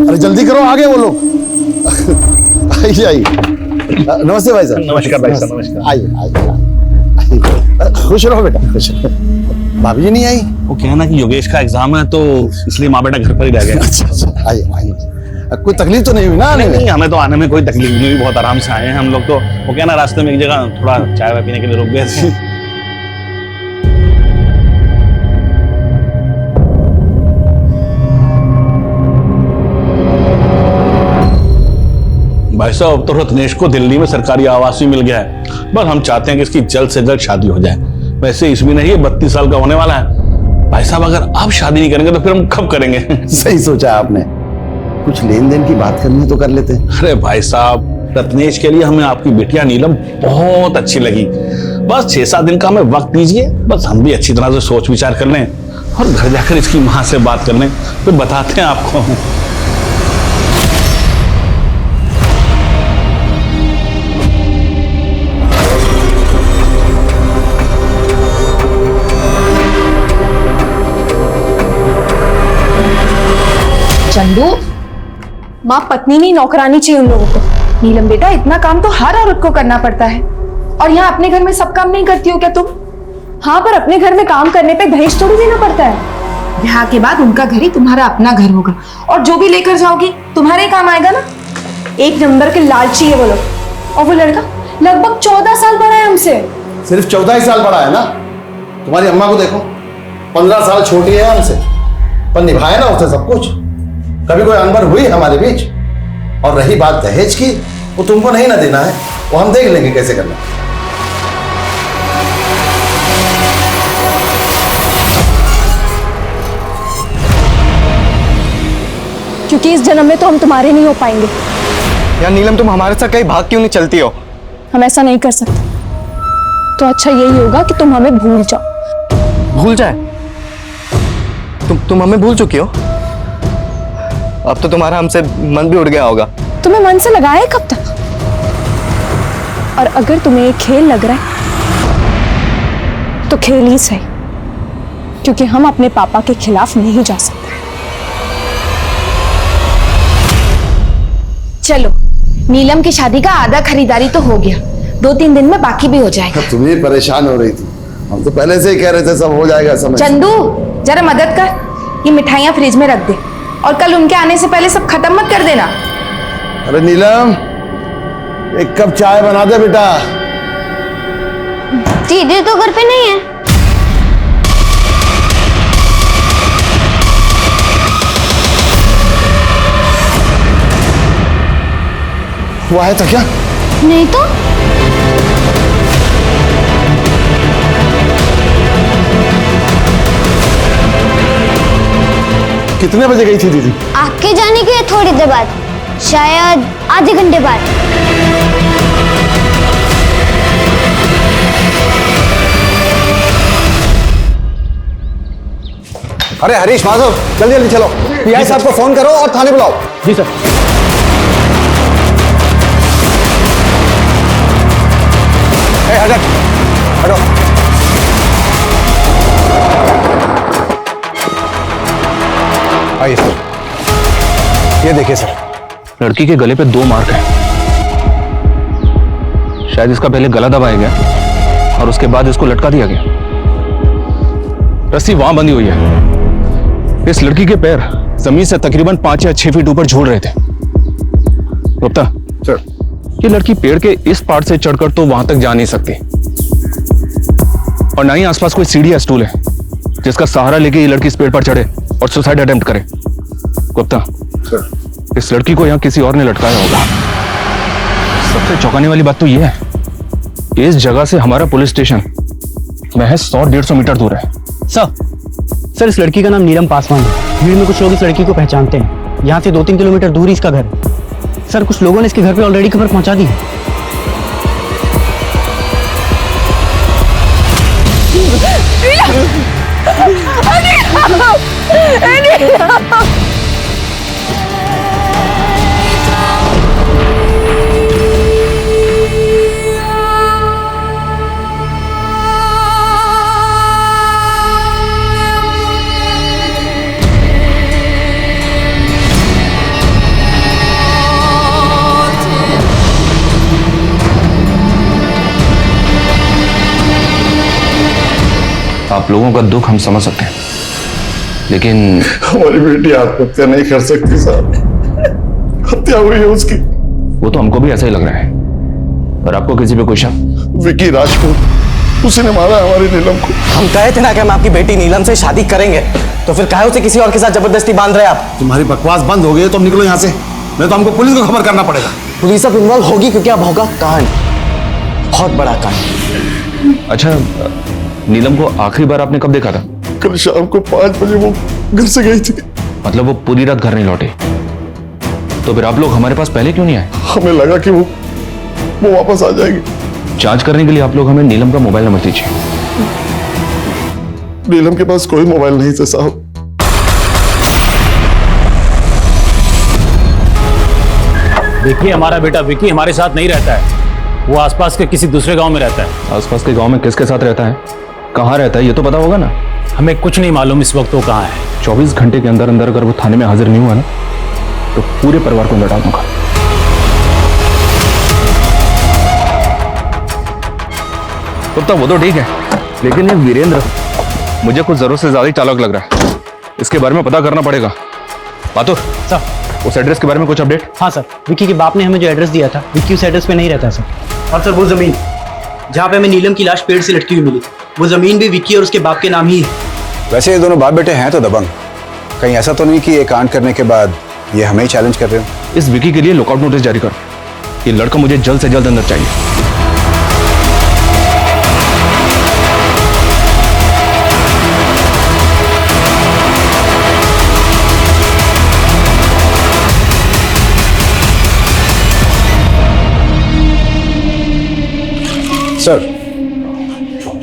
अरे जल्दी करो, आगे बोलो। आइए आइए। नमस्ते भाई साहब।
नमस्कार भाई साहब, नमस्कार।
आइए आइए। खुश रहो बेटा, खुश रहो। भाभी जी नहीं आई?
वो क्या ना कि योगेश का एग्जाम है तो इसलिए माँ बेटा घर पर ही रह गए।
अच्छा, आइए आइए। कोई तकलीफ तो नहीं हुई ना आने में?
नहीं, हमें तो आने में कोई तकलीफ नहीं हुई, बहुत आराम से आए हैं हम लोग। तो वो क्या ना रास्ते में एक जगह थोड़ा चाय वाय पीने के लिए रुक गए थे। भाई साहब, अब तो रत्नेश को दिल्ली में सरकारी आवास भी मिल गया है। बस हम चाहते हैं कि इसकी जल्द से जल्द शादी हो जाए। वैसे इसमें नहीं, 32 साल का होने वाला है। भाई साहब, अगर अब शादी नहीं करेंगे तो फिर हम कब करेंगे?
सही सोचा आपने। कुछ लेन देन की बात करनी तो कर लेते हैं।
अरे भाई साहब, रत्नेश के लिए हमें आपकी बेटियां नीलम बहुत अच्छी लगी। बस 6-7 दिन का हमें वक्त दीजिए, बस हम भी अच्छी तरह से सोच विचार कर लें और घर जाकर इसकी माँ से बात कर लें, फिर बताते हैं आपको।
चंदू, माँ पत्नी नहीं नौकरानी चाहिए उन लोगों को। नीलम बेटा, इतना काम तो हर औरत को करना पड़ता है, और यहाँ अपने घर में सब काम नहीं करती हो क्या तुम? हाँ, पर अपने घर में काम करने पे दहेज थोड़ी देना पड़ता है। ब्याह के बाद उनका घर ही तुम्हारा अपना घर होगा, और जो भी लेकर जाओगी तुम्हारे काम आएगा ना। एक नंबर के लालची है वो लोग। और वो लड़का लगभग 14 साल बड़ा है हमसे।
सिर्फ 14 ही साल बड़ा है ना? तुम्हारी अम्मा को देखो, 15 साल छोटी है हमसे, पर निभाया ना उसने सब कुछ। कभी कोई अनबन हुई हमारे बीच? और रही बात दहेज की, वो तुमको नहीं ना देना है, वो हम देख लेंगे कैसे करना।
क्योंकि इस जन्म में तो हम तुम्हारे नहीं हो पाएंगे।
यार नीलम, तुम हमारे साथ कहीं भाग क्यों नहीं चलती हो?
हम ऐसा नहीं कर सकते। तो अच्छा यही होगा कि तुम हमें भूल जाओ।
भूल जाए? तुम हमें भूल चुकी हो? अब तो तुम्हारा हमसे मन भी उड़ गया होगा।
तुम्हें मन से लगाए कब तक? और अगर तुम्हें ये खेल लग रहा है तो खेल ही सही, क्योंकि हम अपने पापा के खिलाफ नहीं जा सकते।
चलो, नीलम की शादी का आधा खरीदारी तो हो गया, 2-3 दिन में बाकी भी हो जाएगा।
तुम ही परेशान हो रही थी, हम तो पहले से ही कह रहे थे सब हो जाएगा समय।
चंदू, जरा मदद कर, ये मिठाइयाँ फ्रिज में रख दे, और कल उनके आने से पहले सब खत्म मत कर देना।
अरे नीलम, एक कप चाय बना दे बेटा।
दीदी तो घर पे नहीं है।
वो आया था क्या?
नहीं तो।
कितने बजे गई थी दीदी?
आपके जाने के थोड़ी देर बाद, शायद आधे घंटे बाद।
अरे हरीश, माधव, जल्दी जल्दी चलो, पीआई साहब को फोन करो और थाने बुलाओ।
जी सर।
हटो। आइए सर, ये देखिए सर।
लड़की के गले पे 2 मार्क हैं। शायद इसका पहले गला दबाया गया और उसके बाद इसको लटका दिया गया। रस्सी वहां बंधी हुई है। इस लड़की के पैर जमीन से तकरीबन 5 या 6 फीट ऊपर झूल रहे थे। गुप्ता सर, ये लड़की पेड़ के इस पार्ट से चढ़कर तो वहां तक जा नहीं सकती, और ना ही आसपास कोई सीढ़ी या स्टूल है जिसका सहारा लेके ये लड़की इस पेड़ पर चढ़े।
और सुसाइड अटेम्प्ट करे। गुप्ता, इस लड़की को यहाँ किसी और ने लटकाया होगा। सबसे चौंकाने वाली बात तो यह है कि इस जगह से हमारा पुलिस स्टेशन महज 100-150 मीटर दूर है।
सर इस लड़की का नाम नीलम पासवान है। भीड़ में कुछ लोग इस लड़की को पहचानते हैं। यहाँ से 2-3 किलोमीटर दूर ही इसका घर है। सर कुछ लोगों ने इसके घर पे ऑलरेडी खबर पहुंचा दी है।
आप लोगों का दुख हम समझ सकते हैं, लेकिन
हमारी बेटी आत्महत्या नहीं कर सकती साहब, हत्या हुई है उसकी।
वो तो हमको भी ऐसा ही लग रहा है। और आपको किसी पे कोई शक?
विकी राजपूत, उसी ने मारा हमारी नीलम को।
हम कहे थे ना कि हम आपकी बेटी नीलम से शादी करेंगे, तो फिर काहे उसे किसी और के साथ जबरदस्ती बांध रहे आप?
तुम्हारी बकवास बंद हो गई तो निकलो यहाँ से, नहीं तो हमको पुलिस को खबर करना पड़ेगा।
पुलिस अब इन्वॉल्व होगी क्योंकि अब होगा कांड, बहुत बड़ा कांड।
अच्छा, नीलम को आखिरी बार आपने कब देखा था?
कल शाम को 5 बजे वो घर से गई थी।
मतलब वो पूरी रात घर नहीं लौटे? तो फिर आप लोग हमारे पास पहले क्यों नहीं आए?
हमें लगा कि वो वापस आ जाएगी।
जांच करने के लिए आप लोग हमें नीलम का मोबाइल नंबर दीजिए।
नीलम के पास कोई मोबाइल नहीं था साहब।
देखिए, हमारा बेटा विकी हमारे साथ नहीं रहता है। वो आसपास के किसी दूसरे गांव में रहता है।
आसपास के गांव में किसके साथ रहता है, कहाँ रहता है, ये तो पता होगा ना?
हमें कुछ नहीं मालूम इस वक्त वो कहाँ है।
24 घंटे के अंदर अंदर अगर वो थाने में हाजिर नहीं हुआ ना, तो पूरे परिवार को लौटा दूंगा। तो वो तो ठीक है, लेकिन ये वीरेंद्र मुझे कुछ जरूरत से ज्यादा ही चालाक लग रहा है। इसके बारे में पता करना पड़ेगा। बातुर
सर,
उस एड्रेस के बारे में कुछ अपडेट?
हाँ सर, विक्की के बाप ने हमें जो एड्रेस दिया था, विक्की उस एड्रेस पे नहीं रहता सर। और सर वो जमीन जहाँ पे हमें नीलम की लाश पेड़ से लटकी हुई मिली, वो जमीन भी विक्की और उसके बाप के नाम ही है।
वैसे ये दोनों बाप बेटे हैं तो दबंग। कहीं ऐसा तो नहीं कि ये कांड करने के बाद ये हमें ही चैलेंज कर रहे हो?
इस विकी के लिए लुकआउट नोटिस जारी करो। ये लड़का मुझे जल्द से जल्द अंदर चाहिए।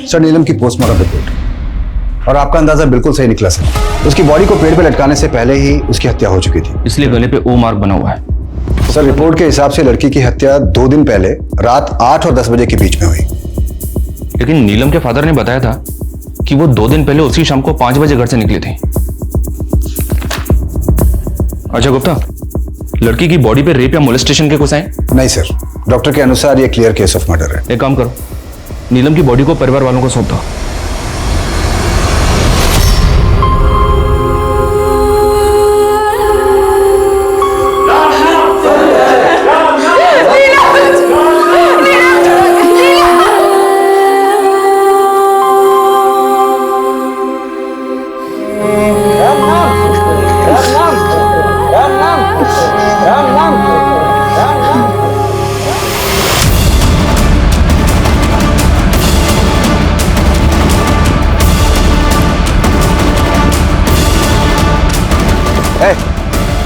सर नीलम की पोस्टमार्टम रिपोर्ट, और आपका अंदाजा बिल्कुल सही निकला सर। उसकी बॉडी को पेड़ पे लटकाने से पहले ही उसकी हत्या हो चुकी थी,
इसलिए गले पे ओ मार्क बना हुआ है।
सर रिपोर्ट के हिसाब से लड़की की हत्या 2 दिन पहले रात 8 और 10 बजे के बीच में हुई।
लेकिन नीलम के फादर ने बताया था कि वो 2 दिन पहले उसी शाम को 5 बजे घर से निकली थी। अच्छा गुप्ता, लड़की की बॉडी पे रेप या मोलेस्टेशन के कुछ है?
नहीं सर, डॉक्टर के अनुसार ये क्लियर केस ऑफ मर्डर है।
एक काम करो, नीलम की बॉडी को परिवार वालों को सौंप दो।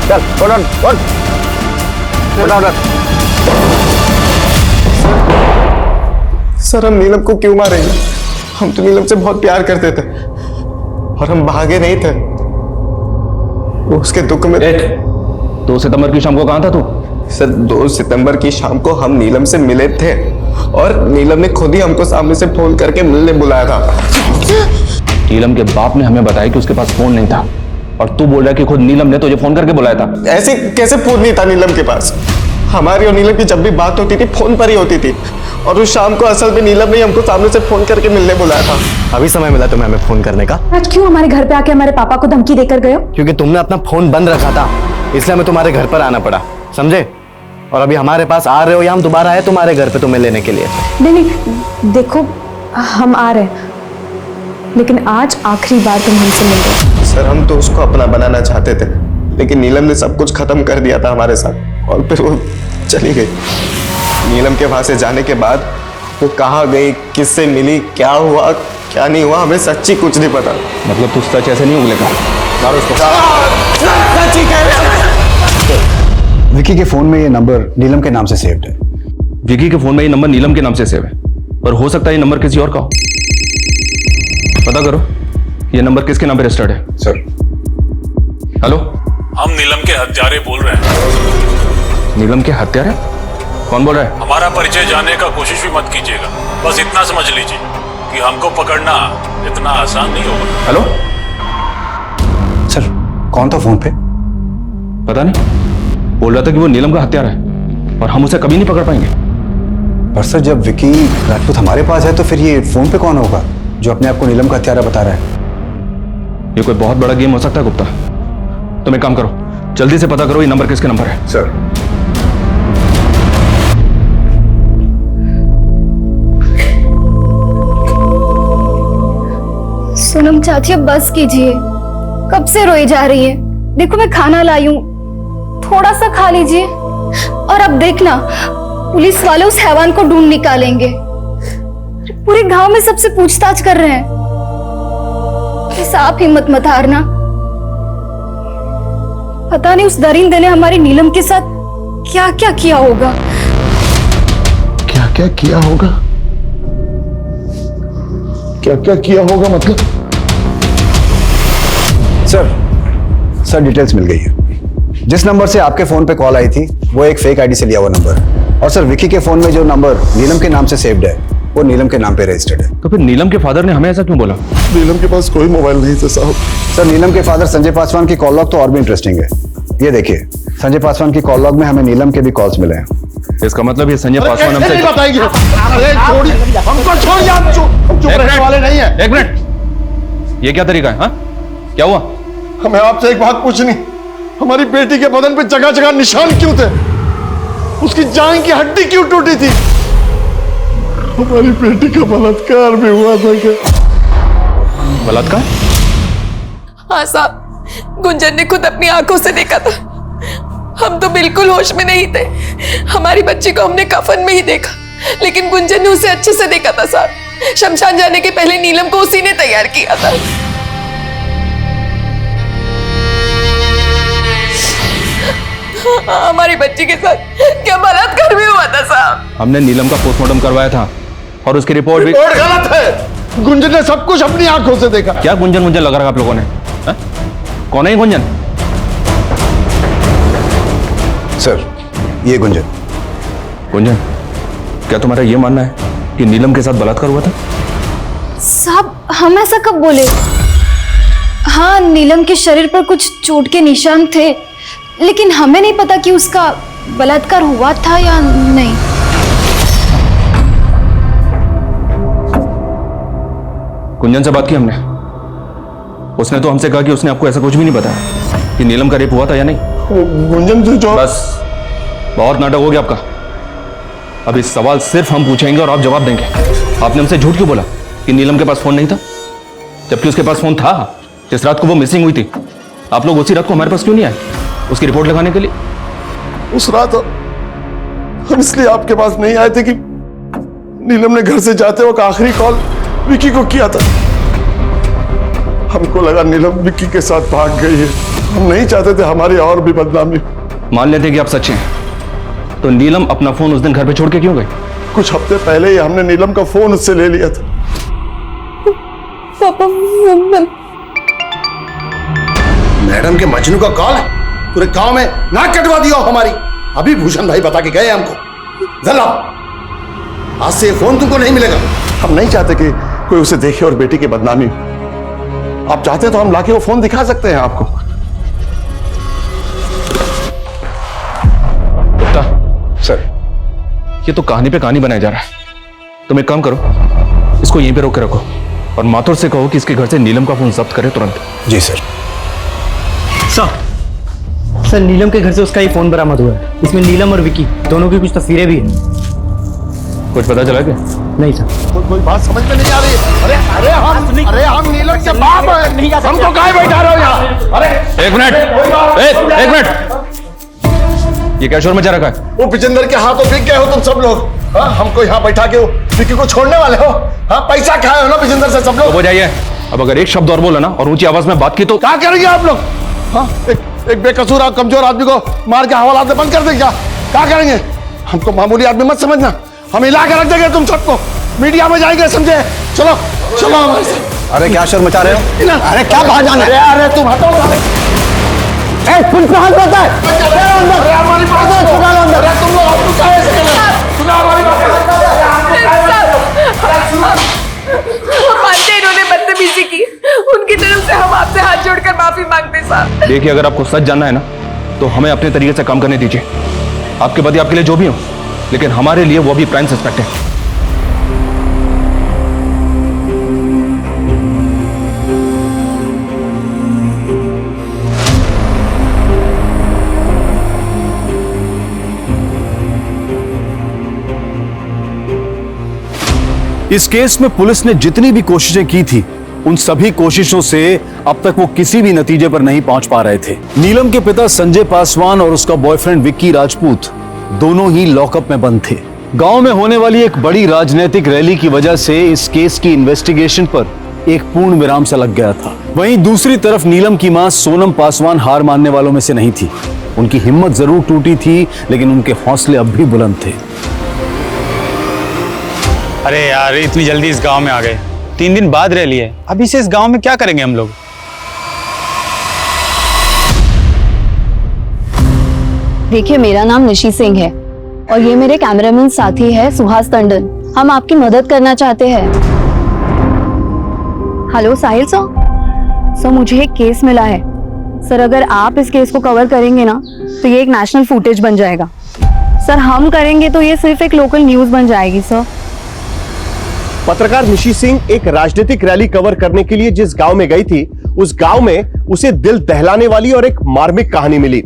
चल,
सर हम नीलम को क्यों मारेंगे? हम तो नीलम से बहुत प्यार करते थे और हम भागे नहीं थे। वो उसके दुख में।
2 सितंबर की शाम को कहाँ था तू?
सर 2 सितंबर की शाम को हम नीलम से मिले थे और नीलम ने खुद ही हमको सामने से फोन करके मिलने बुलाया था।
नीलम के बाप ने हमें बताया कि उसके पास फोन नहीं था, और तू बोल रहा है कि खुद नीलम ने तुझे फोन करके बुलाया था।
ऐसे कैसे फोन नहीं था नीलम के पास? हमारी और नीलम की जब भी बात होती थी फोन पर ही होती थी, और उस शाम को असल में नीलम ने हमको सामने से फोन करके मिलने बुलाया था। अभी समय मिला तुम्हें हमें फोन करने का?
आज क्यों हमारे घर पे आके हमारे पापा को धमकी देकर गए हो?
क्योंकि तुमने अपना फोन बंद रखा था, इसलिए हमें तुम्हारे घर पर आना पड़ा, समझे? और अभी हमारे पास आ रहे हो या हम दोबारा आए तुम्हारे घर पे तुम्हें लेने के लिए?
नहीं, देखो हम आ रहे हैं, लेकिन आज आखिरी बार तुम हमसे मिल रहे हो।
सर हम तो उसको अपना बनाना चाहते थे, लेकिन नीलम ने सब कुछ खत्म कर दिया था हमारे साथ और फिर वो चली गई। नीलम के वहां से जाने के बाद वो कहाँ गई, किससे मिली, क्या हुआ क्या नहीं हुआ, हमें सच्ची कुछ नहीं पता।
मतलब तू सच ऐसे नहीं उगलेगा? मारो इसको।
सच्ची कह रहे हैं।
विकी के फोन में ये नंबर नीलम के नाम से सेव्ड है।
विकी के फोन में ये नंबर नीलम के नाम से सेव है, पर हो सकता है ये नंबर किसी और का हो। पता करो ये नंबर किसके नाम पे रजिस्टर्ड है।
सर।
हेलो,
हम नीलम के हत्यारे बोल रहे हैं।
नीलम के हत्यारे? कौन बोल रहा है?
हमारा परिचय जानने का कोशिश भी मत कीजिएगा, बस इतना समझ लीजिए कि हमको पकड़ना इतना आसान नहीं होगा।
हेलो
सर, कौन था फोन पे?
पता नहीं, बोल रहा था कि वो नीलम का हत्यारा है और हम उसे कभी नहीं पकड़ पाएंगे।
पर सर जब विकी राजपूत हमारे पास है तो फिर ये फोन पे कौन होगा जो अपने आप को नीलम का हत्यारा बता रहा है?
ये कोई बहुत बड़ा गेम हो सकता है गुप्ता। तुम एक काम करो, जल्दी से पता करो ये नंबर किसके नंबर है।
सर।
सोनम चाची अब बस कीजिए, कब से रोई जा रही है। देखो मैं खाना लाई हूँ, थोड़ा सा खा लीजिए। और अब देखना पुलिस वाले उस हैवान को ढूंढ निकालेंगे। पूरे गांव में सबसे पूछताछ कर रहे हैं। बस आप हिम्मत मत हारना। पता नहीं उस दरिंदे ने हमारी नीलम के साथ क्या क्या किया होगा।
क्या क्या किया होगा? क्या क्या किया होगा मतलब?
सर डिटेल्स मिल गई है। जिस नंबर से आपके फोन पे कॉल आई थी वो एक फेक आईडी से लिया हुआ नंबर है। और सर विकी के फोन में जो नंबर नीलम के नाम से सेव्ड है वो नीलम के नाम पे रजिस्टर्ड है।
तो फिर नीलम के फादर ने हमें ऐसा क्यों बोला?
नीलम के पास कोई मोबाइल नहीं था साहब।
सर नीलम के फादर संजय पासवान की कॉल लॉग तो और भी इंटरेस्टिंग है। ये देखिए, संजय पासवान की कॉल लॉग में हमें नीलम के भी कॉल्स मिले हैं।
इसका मतलब ये संजय पासवान हमसे
नहीं बताएंगे। अरे छोड़िए, हमको छोड़िए, आप चुप रहने वाले नहीं है।
एक मिनट, ये क्या तरीका है? हाँ क्या हुआ?
हमें आपसे एक बात पूछनी, हमारी बेटी के बदन पे जगह जगह निशान क्यों थे? उसकी जान की हड्डी क्यों टूटी थी? हमारी बेटी का बलात्कार भी हुआ था क्या?
बलात्कार?
हाँ साहब, गुंजन ने खुद अपनी आंखों से देखा था। हम तो बिल्कुल होश में नहीं थे। हमारी बच्ची को हमने कफन में ही देखा, लेकिन गुंजन ने उसे अच्छे से देखा था साहब। शमशान जाने के पहले नीलम को उसी ने तैयार किया था। हमारी बच्ची के साथ क्या बलात्कार भी हुआ था साहब?
हमने नीलम का पोस्टमार्टम करवाया था और उसकी रिपोर्ट भी
गलत है। गुंजन ने सब कुछ अपनी आंखों से देखा।
क्या गुंजन मुंजन लगा रखा आप लोगों ने? हा? कौन है गुंजन?
सर ये गुंजन।
गुंजन, क्या तुम्हारा ये मानना है कि नीलम के साथ बलात्कार हुआ था?
साहब हम ऐसा कब बोले? हाँ नीलम के शरीर पर कुछ चोट के निशान थे, लेकिन हमें नहीं पता कि उसका बलात्कार हुआ था या नहीं।
गुंजन से बात की हमने, उसने तो हमसे कहा कि उसने आपको ऐसा कुछ भी नहीं बताया कि नीलम का रेप हुआ था या नहीं।
गुंजन से जो
बस बहुत नाटक हो गया आपका। अब इस सवाल सिर्फ हम पूछेंगे और आप जवाब देंगे। आपने हमसे झूठ क्यों बोला कि नीलम के पास फोन नहीं था, जबकि उसके पास फोन था? जिस रात को वो मिसिंग हुई थी, आप लोग उसी रात को हमारे पास क्यों नहीं आए उसकी रिपोर्ट लगाने के लिए?
उस रात हम इसलिए आपके पास नहीं आए थे कि नीलम ने घर से जाते वक्त आखिरी कॉल विकी को किया था। हमको लगा नीलम विकी के साथ भाग गई है। हम नहीं चाहते थे हमारी और भी बदनामी।
मान लेते कि आप सच्चे हैं, तो नीलम अपना फोन उस दिन घर पे छोड़ के क्यों गई?
कुछ हफ्ते पहले ही हमने नीलम का फोन उससे ले लिया था।
पापा
मैडम के मजनू का कॉल है, पूरे गांव में नाक कटवा दिया हमारी। अभी भूषण भाई बता के गए हमको। जरा आज से फोन तुमको नहीं मिलेगा। हम नहीं चाहते कि कोई उसे देखे और बेटी की बदनामी हो। आप चाहते तो हम लाके वो फोन दिखा सकते हैं आपको।
गुप्ता
सर,
ये तो कहानी पे कहानी बनाया जा रहा है। तुम एक काम करो, इसको यहीं पे रोक के रखो और माथुर से कहो कि इसके घर से नीलम का फोन जब्त करे तुरंत।
जी सर।
सर नीलम के घर से उसका ही फोन बरामद हुआ है। इसमें नीलम और विकी दोनों की कुछ तस्वीरें भी हैं।
कुछ पता चला क्या?
नहीं सर।
कोई बात समझ में नहीं आ रही। अरे हम नीलम के बाप हैं, हमको काहे बैठा रहे हो यहाँ? अरे
एक मिनट, एक मिनट, ये क्या शोर मचा रखा है?
वो विजेंद्र के हाथों बिक गए हो तुम सब लोग। हाँ, हमको यहाँ बैठा के विक्की को छोड़ने वाले हो? हाँ, पैसा खाए हो ना विजेंद्र से सब लोग।
हो जाइए। अब अगर एक शब्द और बोला ना और ऊंची आवाज में बात की तो
क्या करेंगे आप लोग? हाँ, एक बेकसूर और कमजोर आदमी को मार के हवालात में बंद कर देंगे क्या करेंगे? हमको मामूली आदमी मत समझना, हम हिला के रख देंगे तुम सबको, मीडिया में जाएंगे, समझे? चलो चलो हमारे साथ।
अरे क्या शोर मचा रहे हो?
अरे क्या बाहर जाना है? अरे तुम हटो। पुलिस पे हाथ होता है। अरे हमारी बात है, सुना लो अंदर। अरे तुम लोग हमको काहे ऐसे कर रहे हो? सुना हमारी बात।
हम मानते हैं इन्होंने बदतमीजी की, उनकी तरफ से हम आपसे हाथ जोड़कर माफी मांगते हैं साहब।
देखिए, अगर आपको सच जानना है ना तो हमें अपने तरीके से काम करने दीजिए। आपके पति आपके लिए जो भी हो, लेकिन हमारे लिए वो भी प्राइम सस्पेक्ट है।
इस केस में पुलिस ने जितनी भी कोशिशें की थी, उन सभी कोशिशों से अब तक वो किसी भी नतीजे पर नहीं पहुंच पा रहे थे। नीलम के पिता संजय पासवान और उसका बॉयफ्रेंड विक्की राजपूत दोनों ही लॉकअप में बंद थे। गांव में होने वाली एक बड़ी राजनीतिक रैली की वजह से इस केस की इन्वेस्टिगेशन पर एक पूर्ण विराम सा लग गया था। वहीं दूसरी तरफ नीलम की मां सोनम पासवान हार मानने वालों में से नहीं थी। उनकी हिम्मत जरूर टूटी थी, लेकिन उनके हौसले अब भी बुलंद थे।
अरे यार, इतनी जल्दी इस गांव में आ गए, 3 दिन बाद रैली है, अभी से इस गांव में क्या करेंगे हम लोग?
देखिए, मेरा नाम निशी सिंह है और ये मेरे कैमरामैन साथी है सुहास टंडन। हम आपकी मदद करना चाहते हैं। हेलो साहिल सर, मुझे एक केस मिला है सर। अगर आप इस केस को कवर करेंगे ना तो ये एक नेशनल फुटेज बन जाएगा सर। हम करेंगे तो ये सिर्फ एक लोकल न्यूज बन जाएगी सर।
पत्रकार निशी सिंह एक राजनीतिक रैली कवर करने के लिए जिस गांव में गई थी, उस गांव में उसे दिल दहलाने वाली और एक मार्मिक कहानी मिली,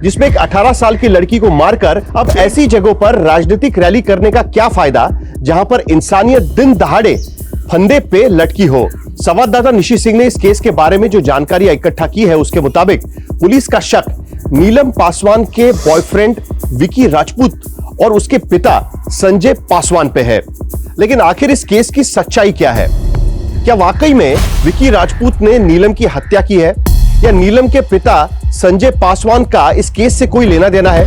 जिसमें एक 18 साल की लड़की को मारकर अब ऐसी जगहों पर राजनीतिक रैली करने का क्या फायदा जहां पर इंसानियत दिन दहाड़े फंदे पे लटकी हो। संवाददाता निशी सिंह ने इस केस के बारे में जो जानकारी इकट्ठा की है, उसके मुताबिक पुलिस का शक नीलम पासवान के बॉयफ्रेंड विकी राजपूत और उसके पिता संजय पासवान पे है। लेकिन आखिर इस केस की सच्चाई क्या है? क्या वाकई में विकी राजपूत ने नीलम की हत्या की है, या नीलम के पिता संजय पासवान का इस केस से कोई लेना देना है?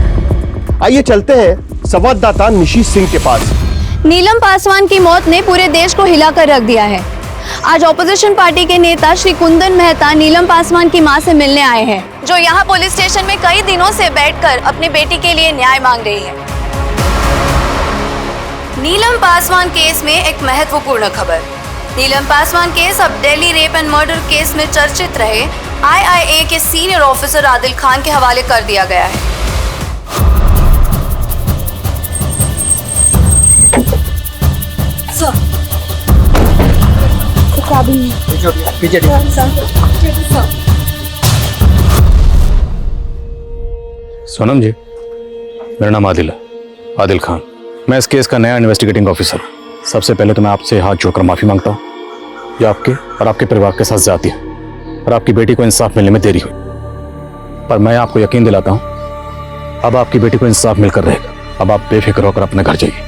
आइए चलते हैं संवाददाता निशी सिंह के पास।
नीलम पासवान की मौत ने पूरे देश को हिलाकर रख दिया है। आज ऑपोजिशन पार्टी के नेता श्री कुंदन मेहता नीलम पासवान की मां से मिलने आए हैं, जो यहाँ पुलिस स्टेशन में कई दिनों से बैठकर अपनी बेटी के लिए न्याय मांग रही है। नीलम पासवान केस में एक महत्वपूर्ण खबर। नीलम पासवान केस अब Delhi rape and murder case में चर्चित रहे IIA के सीनियर ऑफिसर आदिल खान के हवाले कर दिया गया है।
सोनम जी, मेरा नाम आदिल है, आदिल खान। मैं इस केस का नया इन्वेस्टिगेटिंग ऑफिसर। सबसे पहले तो मैं आपसे हाथ जोड़कर माफी मांगता हूँ, ये आपके और आपके परिवार के साथ ज्यादती है और आपकी बेटी को इंसाफ मिलने में देरी हुई। पर मैं आपको यकीन दिलाता हूँ, अब आपकी बेटी को इंसाफ मिलकर रहेगा। अब आप बेफिक्र होकर अपने घर जाइए।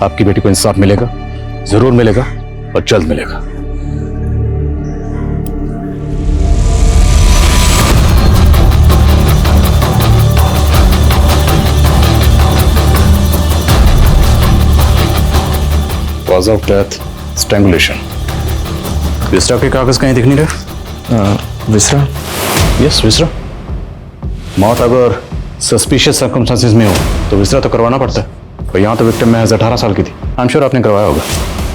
आपकी बेटी को इंसाफ मिलेगा, जरूर मिलेगा और जल्द मिलेगा। Cause of death, strangulation. विसरा के कागज कहीं दिख नहीं रहे? विसरा? यस, विसरा। मौत अगर सस्पिशियस सर्कमस्टांसेस में हो तो विसरा तो करवाना पड़ता है। पर यहाँ तो विक्टिम महज 18 साल की थी। आई एम श्योर आपने करवाया होगा।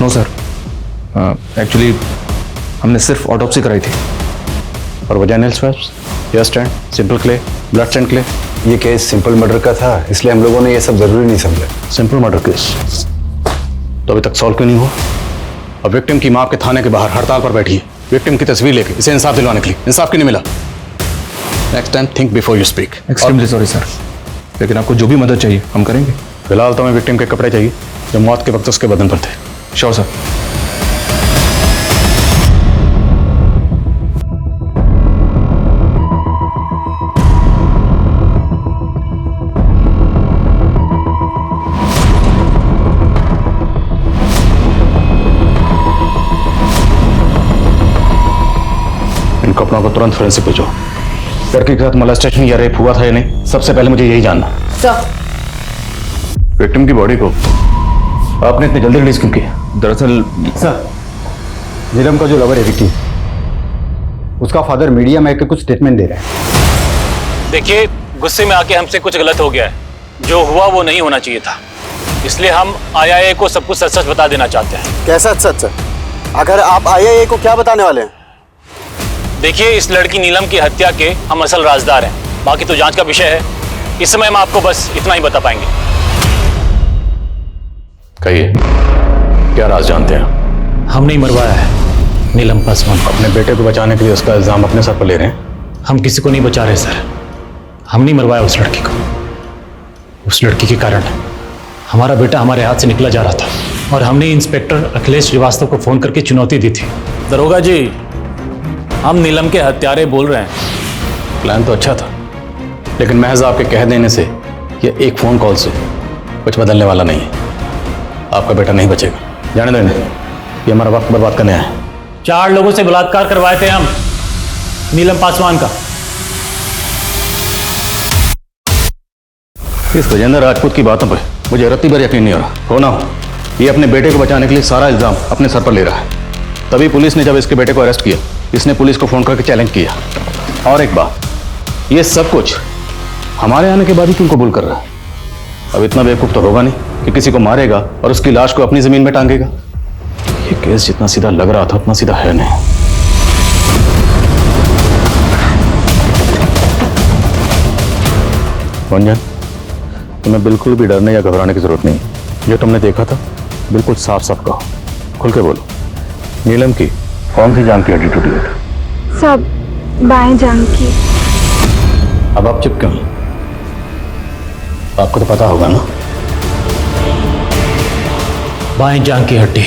नो सर, एक्चुअली हमने सिर्फ ऑटोप्सी कराई थी। और vaginal swabs, hair stand, simple clay, blood stand clay.
ये केस सिंपल मर्डर का था, इसलिए हम लोगों ने ये सब जरूरी नहीं समझा।
सिंपल मर्डर केस तो अभी तक सॉल्व क्यों नहीं हुआ? अब विक्टिम की मां आपके थाने के बाहर हड़ताल पर बैठी है, विक्टिम की तस्वीर लेके इसे इंसाफ दिलवाने के लिए। इंसाफ क्यों नहीं मिला? Next time think before you speak.
Extremely sorry sir,
लेकिन आपको जो भी मदद चाहिए हम करेंगे।
फिलहाल तो हमें विक्टिम के कपड़े चाहिए जो मौत के वक्त उसके बदन पर थे। Sure sir. इन कपड़ों को तुरंत फोरेंसिक भेजो। लड़की के साथ मोलेस्टेशन या रेप हुआ था या नहीं, सबसे पहले मुझे यही जानना। विक्टिम की बॉडी को आपने इतनी जल्दी रिलीज क्यों किया?
दरअसल सर, नीलम का जो लवर है विक्की, उसका फादर मीडिया में आकर कुछ स्टेटमेंट दे रहा है।
देखिए, गुस्से में आके हमसे कुछ गलत हो गया है। जो हुआ वो नहीं होना चाहिए था, इसलिए हम आईआईए को सब कुछ सच सच बता देना चाहते हैं।
कैसा सच सच? अगर आप आईआईए को क्या बताने वाले हैं?
देखिए, इस लड़की नीलम की हत्या के हम असल राजदार हैं। बाकी तो जांच का विषय है। इस समय हम आपको बस इतना ही बता पाएंगे।
कहिए, क्या राज जानते हैं?
हम नहीं मरवाया है नीलम पासवान।
अपने बेटे को बचाने के लिए उसका इल्जाम अपने सर पर ले रहे हैं?
हम किसी को नहीं बचा रहे सर। हम नहीं मरवाया उस लड़की को। उस लड़की के कारण हमारा बेटा हमारे हाथ से निकला जा रहा था और हमने इंस्पेक्टर अखिलेश श्रीवास्तव को फोन करके चुनौती दी थी। दरोगा जी, हम नीलम के हत्यारे बोल रहे हैं।
प्लान तो अच्छा था, लेकिन महज आपके कह देने से या एक फोन कॉल से कुछ बदलने वाला नहीं है। आपका बेटा नहीं बचेगा। जाने देने, ये हमारा वक्त बर्बाद करने आया है।
4 लोगों से बलात्कार करवाए थे हम नीलम पासवान का।
इस गजेंद्र राजपूत की बातों पर मुझे रत्ती भर यकीन नहीं हो रहा। हो ना हो, ये अपने बेटे को बचाने के लिए सारा इल्जाम अपने सर पर ले रहा है। तभी पुलिस ने जब इसके बेटे को अरेस्ट किया, इसने पुलिस को फोन करके चैलेंज किया। और एक बात, ये सब कुछ हमारे आने के बाद ही क्यों कबूल कर रहा है? अब इतना बेवकूफ तो होगा नहीं कि किसी को मारेगा और उसकी लाश को अपनी जमीन में टांगेगा। ये केस जितना सीधा लग रहा था उतना सीधा है नहीं। गुंजन, तुम्हें बिल्कुल भी डरने या घबराने की जरूरत नहीं। जो तुमने देखा था बिल्कुल साफ साफ कहो, खुल के बोलो। नीलम की कौन सी जान की हड्डी टूटी हुई थी?
सब बाएं जांघ की।
अब आप चुप क्यों? आपको तो पता होगा ना।
बाएं जांघ की हड्डी,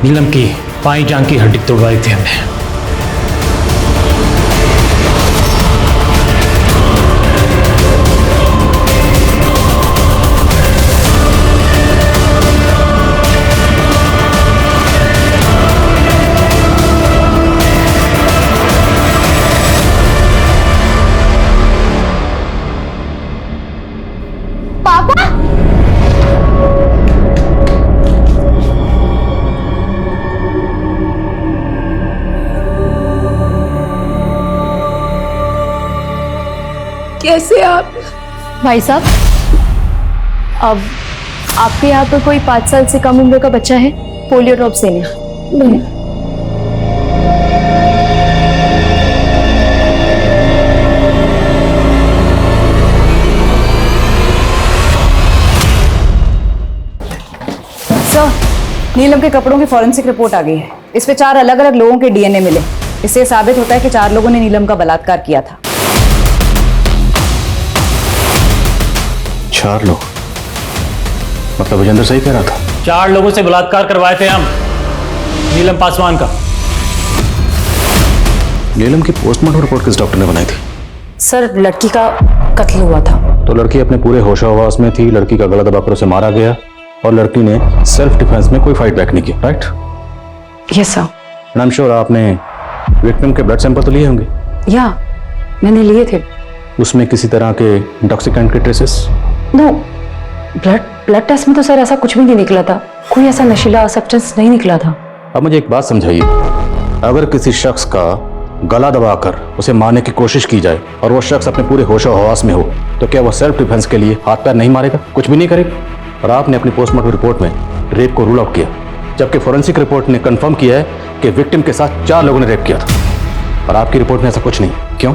नीलम की बाएं जांघ की हड्डी तोड़वाई थी हमने।
कैसे आप?
भाई साहब, अब आपके यहाँ पर कोई 5 साल से कम उम्र का बच्चा है पोलियो ड्रॉप से नहीं।
सर, नीलम के कपड़ों की फॉरेंसिक रिपोर्ट आ गई है। इस पे 4 अलग अलग लोगों के डीएनए मिले। इससे साबित होता है कि 4 लोगों ने नीलम का बलात्कार किया था।
4 लोग? मतलब विजेंद्र सही कह रहा था।
4 लोगों से बलात्कार करवाए थे हम नीलम पासवान का।
नीलम की पोस्टमार्टम रिपोर्ट किस डॉक्टर ने बनाई थी?
सर, लड़की का कत्ल हुआ था।
तो लड़की अपने पूरे होशाहवास में थी, लड़की का गला दबाकर उसे मारा गया और लड़की ने सेल्फ डिफेंस में कोई फाइट बैक नहीं की, right?
Yes sir.
And I am sure आपने विक्टिम के ब्लड सैंपल तो लिए होंगे।
या मैंने लिए थे।
उसमें किसी तरह के इंटॉक्सिकेंट के ट्रेसेस?
नो, ब्लड टेस्ट में तो सर ऐसा कुछ भी नहीं निकला था। कोई ऐसा नशीला सब्सटेंस नहीं निकला था।
अब मुझे एक बात समझाइए, अगर किसी शख्स का गला दबाकर उसे मारने की कोशिश की जाए और वो शख्स अपने पूरे होशो हवास में हो, तो क्या वो सेल्फ डिफेंस के लिए हाथ पैर नहीं मारेगा, कुछ भी नहीं करेगा? और आपने अपनी पोस्टमार्टम रिपोर्ट में रेप को रूल आउट किया, जबकि फोरेंसिक रिपोर्ट ने कंफर्म किया है कि विक्टिम के साथ 4 लोगों ने रेप किया था। और आपकी रिपोर्ट में ऐसा कुछ नहीं। क्यों?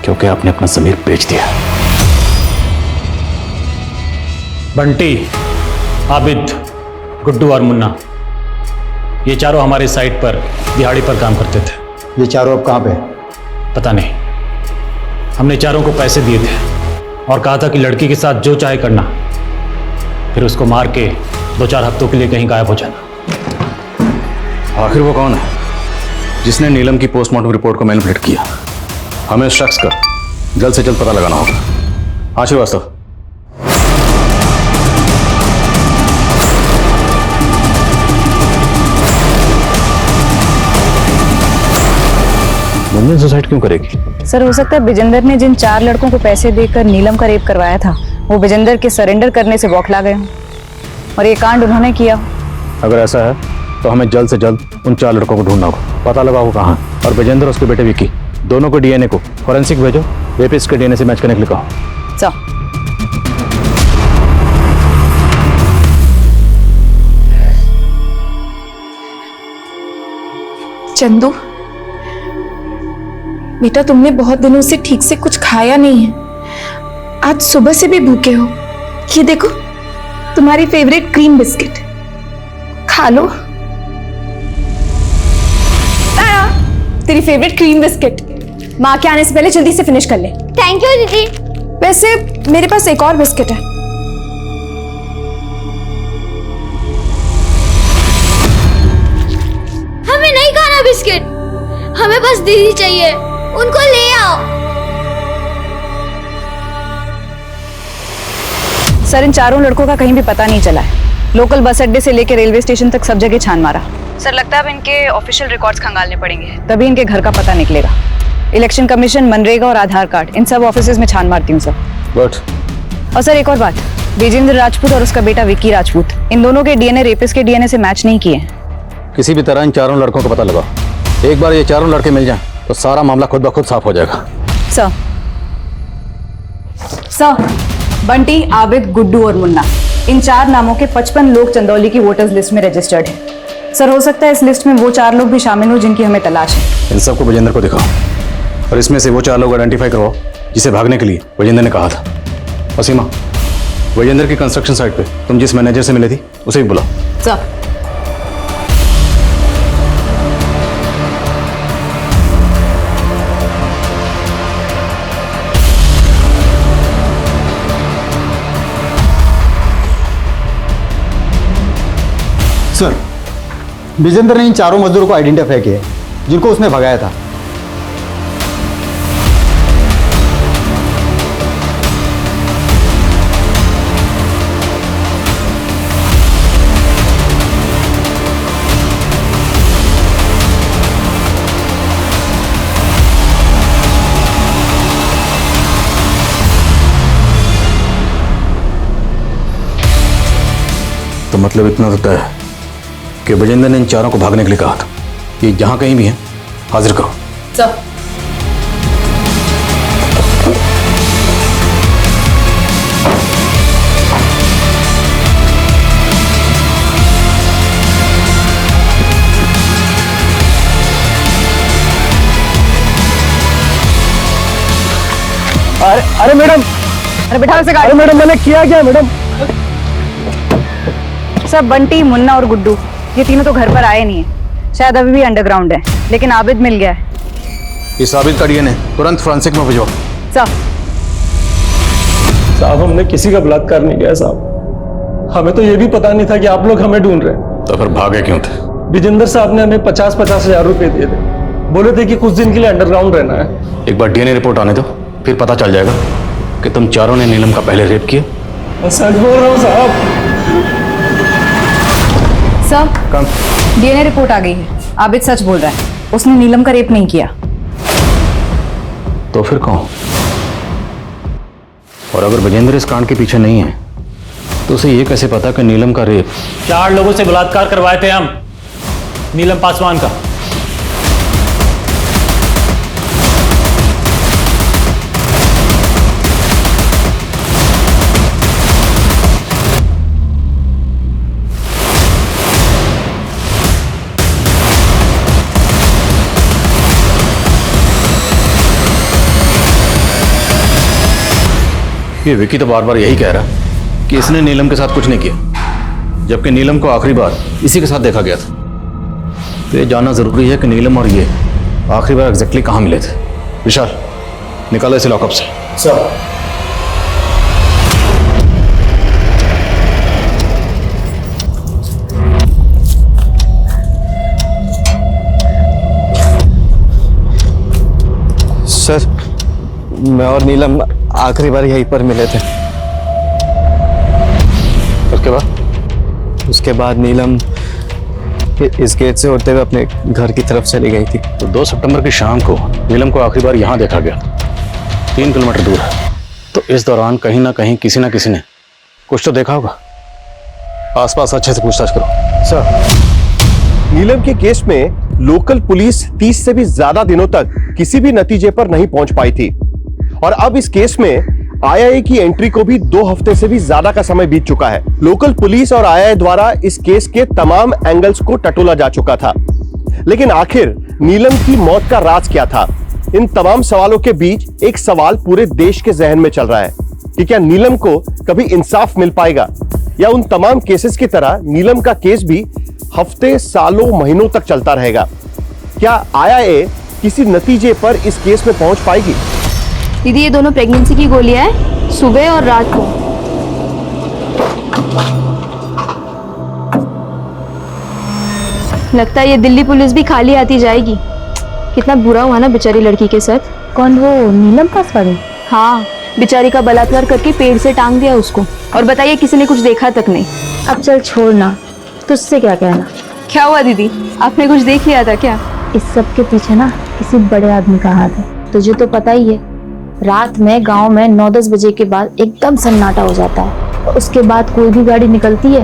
क्योंकि आपने अपना ज़मीर बेच दिया।
बंटी, आबिद, गुड्डू और मुन्ना, ये चारों हमारे साइट पर दिहाड़ी पर काम करते थे।
ये चारों अब कहाँ पे?
पता नहीं। हमने चारों को पैसे दिए थे और कहा था कि लड़की के साथ जो चाहे करना, फिर उसको मार के 2-4 हफ्तों के लिए कहीं गायब हो जाना।
आखिर वो कौन है जिसने नीलम की पोस्टमार्टम रिपोर्ट को मैनिपुलेट किया? हमें उस शख्स का जल्द से जल्द पता लगाना होगा। हाँ श्रीवास्तव। गुंजन सुसाइड क्यों करेगी?
सर हो सकता है विजेंद्र ने जिन 4 लड़कों को पैसे देकर नीलम का रेप करवाया था, वो विजेंद्र के सरेंडर करने से बौखला गए हों और ये कांड उन्होंने किया।
अगर ऐसा है तो हमें जल्द से जल्द उन 4 लड़कों को ढूंढना होगा, पता लगा वो कहाँ है। और विजेंद्र और उसके बेटे विक्की दोनों को डीएनए को फॉरेंसिक भेजो, रेपिस्ट के डीएनए से मैच करने के लिए कहो।
चंदू बेटा, तुमने बहुत दिनों से ठीक से कुछ खाया नहीं है। आज सुबह से भी भूखे हो। ये देखो तुम्हारी फेवरेट क्रीम बिस्किट, खा लो।
तेरी फेवरेट क्रीम बिस्किट माँ के आने से पहले जल्दी से फिनिश कर ले।
थैंक यू दीदी।
वैसे मेरे पास एक और बिस्किट है।
हमें नहीं खाना बिस्किट, हमें बस दीदी चाहिए, उनको ले आओ।
सर इन 4 लड़कों का कहीं भी पता नहीं चला है। लोकल बस अड्डे से लेकर रेलवे स्टेशन तक सब जगह छान मारा। सर लगता है अब इनके ऑफिशियल रिकॉर्ड्स खंगालने पड़ेंगे, तभी इनके घर का पता निकलेगा। इलेक्शन कमीशन, मनरेगा और आधार कार्ड, इन सब ऑफिसेज में छान मारती हूँ सर।
गुड।
और सर एक और बात, विजेंद्र राजपूत और उसका बेटा विक्की राजपूत, इन दोनों के डीएनए रेपिस्ट के डीएनए से मैच नहीं किए।
किसी भी तरह इन 4 लड़कों को पता लगाओ। एक बार ये 4 लड़के मिल जाएं तो सारा मामला खुद ब खुद साफ हो जाएगा।
सर बंटी, आबिद, गुड्डू और मुन्ना, इन 4 नामों के 55 लोग चंदौली की वोटर्स लिस्ट में रजिस्टर्ड हैं। सर हो सकता है इस लिस्ट में वो 4 लोग भी शामिल हो जिनकी हमें तलाश है।
इन सबको विजेंद्र को दिखाओ और इसमें से वो 4 लोग आइडेंटिफाई करवाओ जिसे भागने के लिए विजेंद्र ने कहा था। और सीमा, विजेंद्र की कंस्ट्रक्शन साइट पे तुम जिस मैनेजर से मिले थी उसे भी बुलाओ।
सर
सर विजेंद्र ने इन 4 मजदूरों को आइडेंटिफाई किया जिनको उसने भगाया था।
तो मतलब इतना तो तय है कि विजेंद्र ने इन 4 को भागने के लिए कहा था। ये जहां कहीं भी है हाजिर करो।
सर
अरे मैडम,
अरे बैठा से
अरे मैडम मैंने किया क्या मैडम?
सर बंटी, मुन्ना और गुड्डू ये तीनों तो घर पर आए नहीं है, शायद अभी भी अंडरग्राउंड है, लेकिन आबिद मिल गया है।
इस आबिद का डीएनए तुरंत फॉरेंसिक में भिजवाओ।
साहब हमने किसी का बलात्कार नहीं किया साहब, हमें तो ये भी पता नहीं था कि आप लोग हमें ढूंढ रहे हैं।
तो फिर भागे क्यों थे?
विजेंद्र साहब ने हमें 50-50 हजार रुपए दिए थे, बोले थे कि कुछ दिन के लिए अंडरग्राउंड रहना है।
एक बार डीएनए रिपोर्ट आने दो, फिर पता चल जाएगा कि तुम 4 ने नीलम का पहले रेप किया।
सच बोल रहा हूँ साहब।
सर डीएनए रिपोर्ट आ गई है, आबिद सच बोल रहा है, उसने नीलम का रेप नहीं किया।
तो फिर कौन? और अगर विजेंद्र इस कांड के पीछे नहीं है तो उसे ये कैसे पता कि नीलम का रेप?
4 लोगों से बलात्कार करवाए थे हम, नीलम पासवान का।
ये विकी तो बार बार यही कह रहा है कि इसने नीलम के साथ कुछ नहीं किया, जबकि नीलम को आखिरी बार इसी के साथ देखा गया था। तो ये जानना जरूरी है कि नीलम और ये आखिरी बार एग्जैक्टली कहाँ मिले थे। विशाल, निकालो इसे लॉकअप से।
सर
मैं और नीलम आखिरी बार यहीं पर मिले थे। उसके बाद नीलम इस गेट से होते हुए अपने घर की तरफ चली गई थी।
तो 2 सितंबर की शाम को नीलम को आखिरी बार यहाँ देखा गया, 3 किलोमीटर दूर है। तो इस दौरान कहीं ना कहीं किसी ना किसी ने कुछ तो देखा होगा। आसपास अच्छे से पूछताछ करो।
सर, नीलम के केस में लोकल पुलिस 30 से भी ज्यादा दिनों तक किसी भी नतीजे पर नहीं पहुंच पाई थी और अब इस केस में आईआईए की एंट्री को भी 2 हफ्ते से भी ज्यादा का समय बीत चुका है। लोकल पुलिस और आईआईए द्वारा इस केस के तमाम एंगल्स को टटोला जा चुका था, लेकिन आखिर नीलम की मौत का राज क्या था? इन तमाम सवालों के बीच एक सवाल पूरे देश के जहन में चल रहा है कि क्या नीलम को कभी इंसाफ मिल पाएगा या उन तमाम केसेस की तरह नीलम का केस भी हफ्ते, सालों, महीनों तक चलता रहेगा? क्या आईआईए किसी नतीजे पर इस केस में पहुंच पाएगी?
दीदी, ये दोनों प्रेगनेंसी की गोलियां हैं, सुबह और रात को। लगता है ये दिल्ली पुलिस भी खाली आती जाएगी। कितना बुरा हुआ ना बेचारी लड़की के साथ।
कौन, वो नीलम पास वाली?
हाँ, बेचारी का बलात्कार करके पेड़ से टांग दिया उसको, और बताइए किसी ने कुछ देखा तक नहीं।
अब चल छोड़ना, तुझसे क्या कहना।
क्या हुआ दीदी, आपने कुछ देख लिया था क्या?
इस सब के पीछे ना किसी बड़े आदमी का हाथ है, तुझे तो पता ही है। रात में गांव में 9-10 बजे के बाद एकदम सन्नाटा हो जाता है और उसके बाद कोई भी गाड़ी निकलती है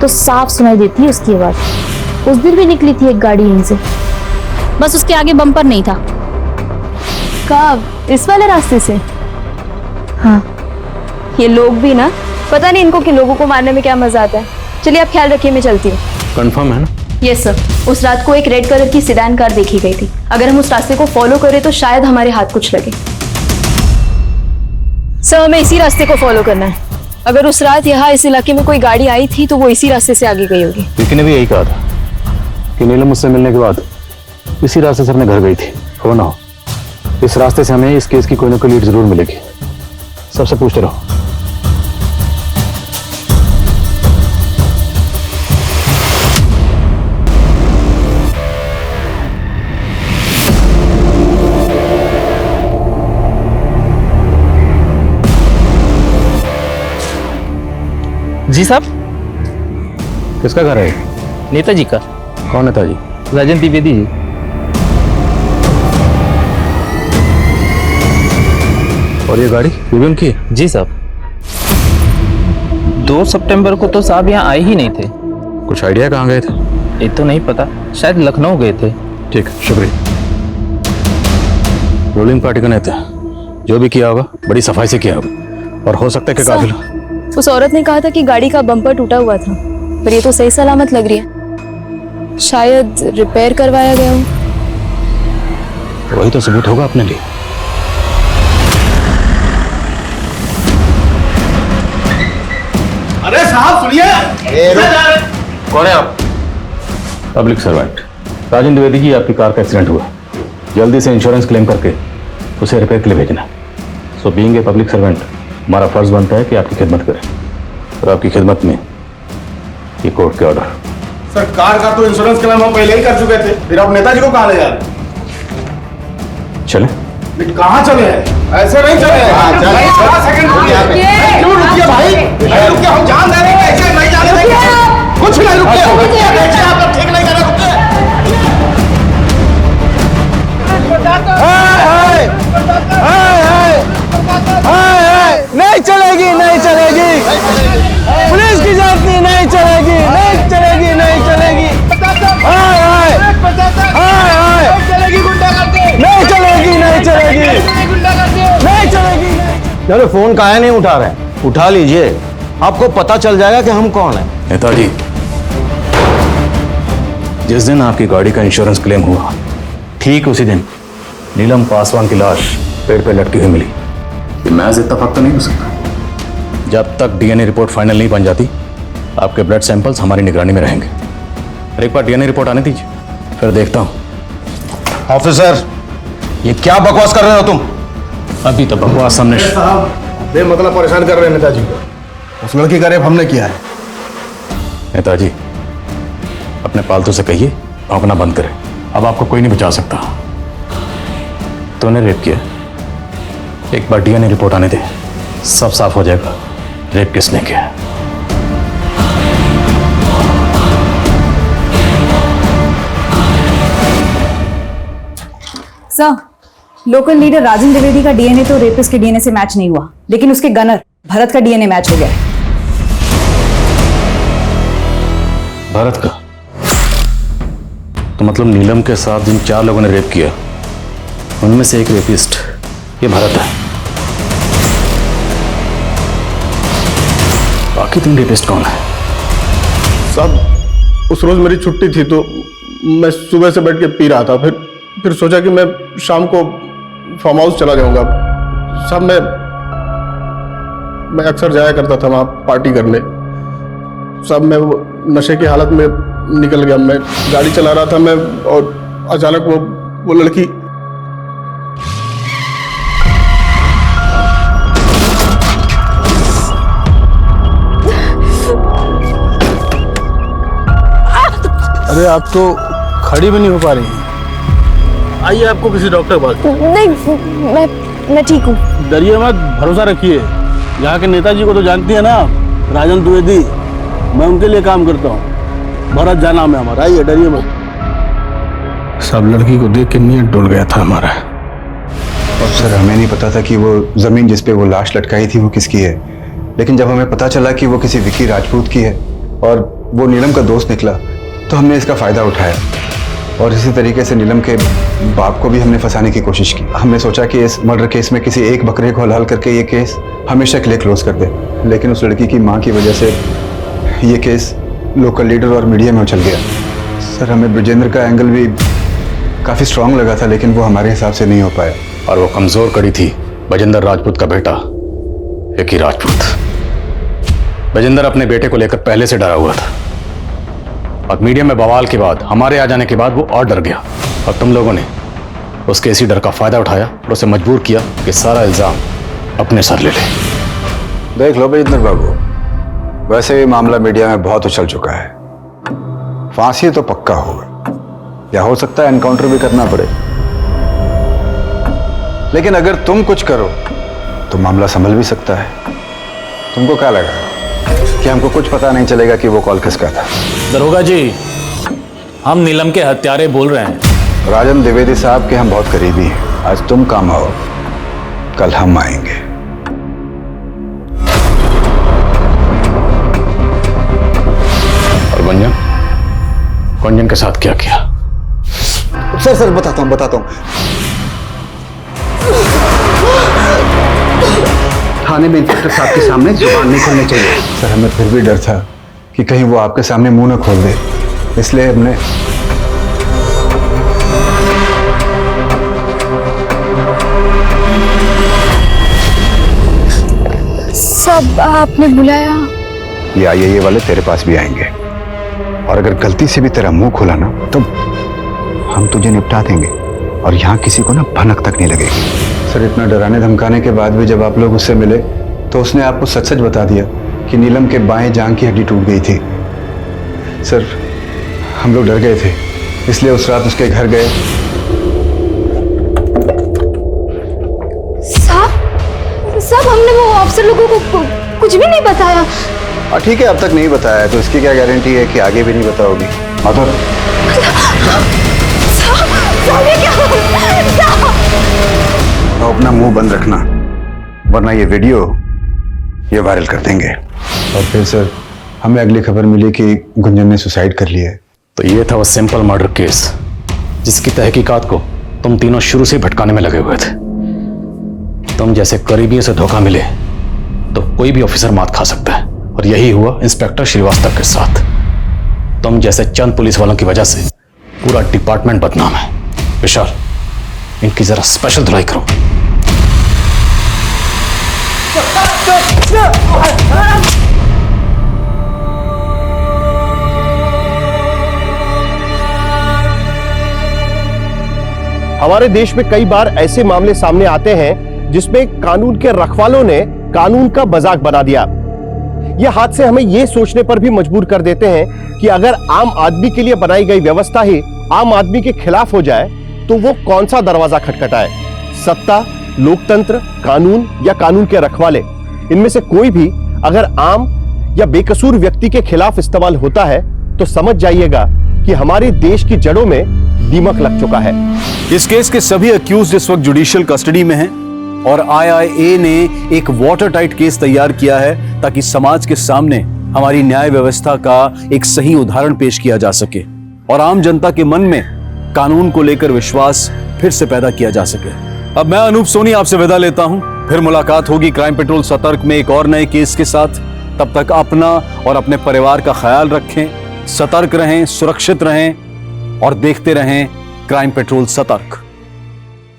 तो साफ सुनाई देती है उसकी आवाज। उस दिन भी निकली थी एक गाड़ी यहीं से, बस उसके आगे बम्पर नहीं था।
कब? इस वाले रास्ते से?
हाँ।
ये लोग भी ना, पता नहीं इनको कि लोगों को मारने में क्या मजा आता है। चलिए आप ख्याल रखिए, मैं चलती हूँ।
कंफर्म है ना?
यस सर, उस रात को एक रेड कलर की सेडान कार देखी गई थी। अगर हम उस रास्ते को फॉलो करें तो शायद हमारे हाथ कुछ लगे। सर, हमें इसी रास्ते को फॉलो करना है। अगर उस रात यहाँ इस इलाके में कोई गाड़ी आई थी तो वो इसी रास्ते से आगे गई होगी।
विकी ने भी यही कहा था कि नीलम मुझसे मिलने के बाद इसी रास्ते से अपने घर गई थी। हो ना हो, इस रास्ते से हमें इस केस की कोई ना कोई लीड जरूर मिलेगी। सबसे पूछते रहो।
जी साहब।
किसका घर है?
नेताजी का।
कौन नेताजी?
राजन द्विवेदी जी।
और ये गाड़ी ये भी उनकी?
जी साहब। 2 सितंबर को तो साहब यहाँ आए ही नहीं थे।
कुछ आइडिया कहाँ गए थे?
ये तो नहीं पता, शायद लखनऊ गए थे।
ठीक, शुक्रिया। रूलिंग पार्टी का नेता, जो भी किया होगा बड़ी सफाई से किया होगा और हो सकता है कि काफिल।
उस औरत ने कहा था कि गाड़ी का बम्पर टूटा हुआ था, पर ये तो सही सलामत लग रही है। शायद रिपेयर करवाया गया हो।
वही तो सबूत होगा अपने लिए।
अरे साहब सुनिए।
कौन है आप? पब्लिक सर्वेंट राजन द्विवेदी जी। आपकी कार का एक्सीडेंट हुआ, जल्दी से इंश्योरेंस क्लेम करके उसे रिपेयर के लिए भेजना। So being a public servant हमारा फर्ज बनता है कि आपकी खिदमत करें और आपकी खिदमत में ये कोर्ट के ऑर्डर।
सर, कार का तो इंश्योरेंस क्लेम हम पहले ही कर चुके थे, फिर आप नेताजी को कहाँ ले जा रहे हैं?
चले?
कहाँ चले हैं? ऐसे नहीं चले हैं। सेकंड क्यों रुकिए भाई? नहीं रुकिए, हम जान दे रहे हैं, ऐसे नहीं जाने देंगे। कुछ नहीं, रुकिए। आप ठीक नहीं कर रहे, रुकिए।
नहीं चलेगी, नहीं चलेगी। पुलिस की जाती नहीं चलेगी, नहीं चलेगी, नहीं चलेगी। नहीं चलेगी, नहीं चलेगी, नहीं चलेगी।
चलो, फोन काहे नहीं उठा रहे हैं? उठा लीजिए, आपको पता चल जाएगा कि हम कौन हैं।
नेताजी, जिस दिन आपकी गाड़ी का इंश्योरेंस क्लेम हुआ, ठीक उसी दिन नीलम पासवान की लाश पेड़ पे लटकी हुई मिली। ये महज इत्तेफाक तो नहीं हो सकता। जब तक डीएनए रिपोर्ट फाइनल नहीं बन जाती, आपके ब्लड सैंपल्स हमारी निगरानी में रहेंगे। और एक बार डीएनए रिपोर्ट आने दीजिए, फिर देखता हूं।
ऑफिसर, ये क्या बकवास कर रहे हो तुम?
अभी तो बकवास सामने।
साहब बेमतलब परेशान कर रहे हैं नेताजी को। उस लड़की का रेप हमने किया है।
नेताजी, अपने पालतू से कहिए भौंकना बंद करें। अब आपको कोई नहीं बचा सकता। तूने रेप किया,
एक बार डीएनए रिपोर्ट आने दे, सब साफ हो जाएगा रेप किसने किया है।
सर, लोकल लीडर राजन द्विवेदी का डीएनए तो रेपिस्ट के डीएनए से मैच नहीं हुआ, लेकिन उसके गनर भरत का डीएनए मैच हो गया है।
भारत का? तो मतलब नीलम के साथ जिन 4 लोगों ने रेप किया उनमें से एक रेपिस्ट ये भारत है। बाकी 3 रेपिस्ट कौन है?
साहब, उस रोज मेरी छुट्टी थी तो मैं सुबह से बैठ के पी रहा था, फिर सोचा कि मैं शाम को फार्म हाउस चला जाऊंगा। साहब, मैं अक्सर जाया करता था वहां पार्टी करने। साहब, मैं वो नशे की हालत में निकल गया। मैं गाड़ी चला रहा था मैं, और अचानक वो लड़की
अरे आप तो खड़ी भी नहीं हो पा रही हैं। आइए आपको किसी डॉक्टर के पास।
नहीं, मैं ठीक हूँ।
डरिए मत, भरोसा रखिए। यहाँ के नेताजी को तो जानती है ना, राजन द्विवेदी, मैं उनके लिए काम करता हूँ। भरत जा नाम है हमारा। आइए, डरिए मत। सब लड़की को देख के नीयत डोल गया था हमारा।
और सर, हमें नहीं पता था कि वो जमीन जिस पे वो लाश लटकाई थी वो किसकी है, लेकिन जब हमें पता चला कि वो किसी विकी राजपूत की है और वो नीलम का दोस्त निकला, तो हमने इसका फायदा उठाया। और इसी तरीके से नीलम के बाप को भी हमने फंसाने की कोशिश की। हमने सोचा कि इस मर्डर केस में किसी एक बकरे को हलाल करके ये केस हमेशा के लिए क्लोज कर दे, लेकिन उस लड़की की माँ की वजह से ये केस लोकल लीडर और मीडिया में उछल गया। सर, हमें ब्रजेंद्र का एंगल भी काफ़ी स्ट्रांग लगा था, लेकिन वो हमारे हिसाब से नहीं हो पाया।
और वो कमजोर कड़ी थी ब्रजेंद्र राजपूत का बेटा विकी राजपूत। ब्रजेंद्र अपने बेटे को लेकर पहले से डरा हुआ था, और मीडिया में बवाल के बाद, हमारे आ जाने के बाद वो और डर गया, और तुम लोगों ने उसके इसी डर का फायदा उठाया और उसे मजबूर किया कि सारा इल्जाम अपने सर ले ले।
देख लो ब्रजेंद्र बाबू, वैसे भी मामला मीडिया में बहुत उछल चुका है। फांसी तो पक्का होगा, या हो सकता है एनकाउंटर भी करना पड़े, लेकिन अगर तुम कुछ करो तो मामला संभल भी सकता है। तुमको क्या लगा कि हमको कुछ पता नहीं चलेगा कि वो कॉल किसका था?
दरोगा जी, हम नीलम के हत्यारे बोल रहे हैं।
राजन द्विवेदी साहब के हम बहुत करीबी हैं। आज तुम काम आओ, कल हम आएंगे।
और गुंजन के साथ क्या किया?
सर बताता हूँ। थाने में इंस्पेक्टर साहब के सामने जुबान नहीं खोलनी चाहिए। सर, हमें फिर भी डर था कि कहीं वो आपके सामने मुंह न खोल दे, इसलिए हमने
सब आपने बुलाया?
ये आईए वाले तेरे पास भी आएंगे, और अगर गलती से भी तेरा मुंह खोला ना तो हम तुझे निपटा देंगे, और यहाँ किसी को ना भनक तक नहीं लगेगी। सर, इतना डराने धमकाने के बाद भी जब आप लोग उससे मिले तो उसने आपको सच सच बता दिया कि नीलम के बाएं जांघ की हड्डी टूट गई थी। सर, हम लोग डर गए थे, इसलिए उस रात उसके घर गए।
साहब, हमने वो ऑफिसर लोगों को कुछ भी नहीं बताया।
ठीक है, अब तक नहीं बताया तो इसकी क्या गारंटी है कि आगे भी नहीं बताओगी? माधुर, तो अपना मुंह बंद रखना, वरना ये वीडियो ये वायरल कर देंगे। और फिर सर, हमें अगली खबर मिली कि गुंजन ने सुसाइड कर लिया है।
तो ये था वो सिंपल मर्डर केस जिसकी तहकीकात को तुम तीनों शुरू से भटकाने में लगे हुए थे। तुम जैसे करीबियों से धोखा मिले तो कोई भी ऑफिसर मात खा सकता है, और यही हुआ इंस्पेक्टर श्रीवास्तव के साथ। तुम जैसे चंद पुलिस वालों की वजह से पूरा डिपार्टमेंट बदनाम है। विशाल, इनकी जरा स्पेशल धुलाई करो।
हमारे देश में कई बार ऐसे मामले सामने आते हैं जिसमें कानून के रखवालों ने कानून का मजाक बना दिया। ये हादसे हमें ये सोचने पर भी मजबूर कर देते हैं कि अगर आम आदमी के लिए बनाई गई व्यवस्था ही आम आदमी के खिलाफ हो जाए तो वो कौन सा दरवाजा खटखटाए। सत्ता लोकतंत्र, कानून या कानून के रखवाले, इनमें से कोई भी अगर आम या बेकसूर व्यक्ति के खिलाफ इस्तेमाल होता है तो समझ जाइएगा कि हमारे देश की जड़ों में दीमक लग चुका है।
इस केस के सभी अक्यूज इस वक्त जुडिशियल कस्टडी में हैं और IIA ने एक वाटर टाइट केस तैयार किया है ताकि समाज के सामने हमारी न्याय व्यवस्था का एक सही उदाहरण पेश किया जा सके और आम जनता के मन में कानून को लेकर विश्वास फिर से पैदा किया जा सके। अब मैं अनूप सोनी आपसे विदा लेता हूं, फिर मुलाकात होगी क्राइम पेट्रोल सतर्क में एक और नए केस के साथ। तब तक अपना और अपने परिवार का ख्याल रखें, सतर्क रहें, सुरक्षित रहें और देखते रहें क्राइम पेट्रोल सतर्क।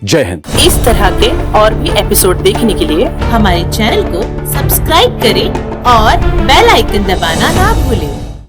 जय हिंद।
इस तरह के और भी एपिसोड देखने के लिए हमारे चैनल को सब्सक्राइब करें और बेल आइकन दबाना ना भूलें।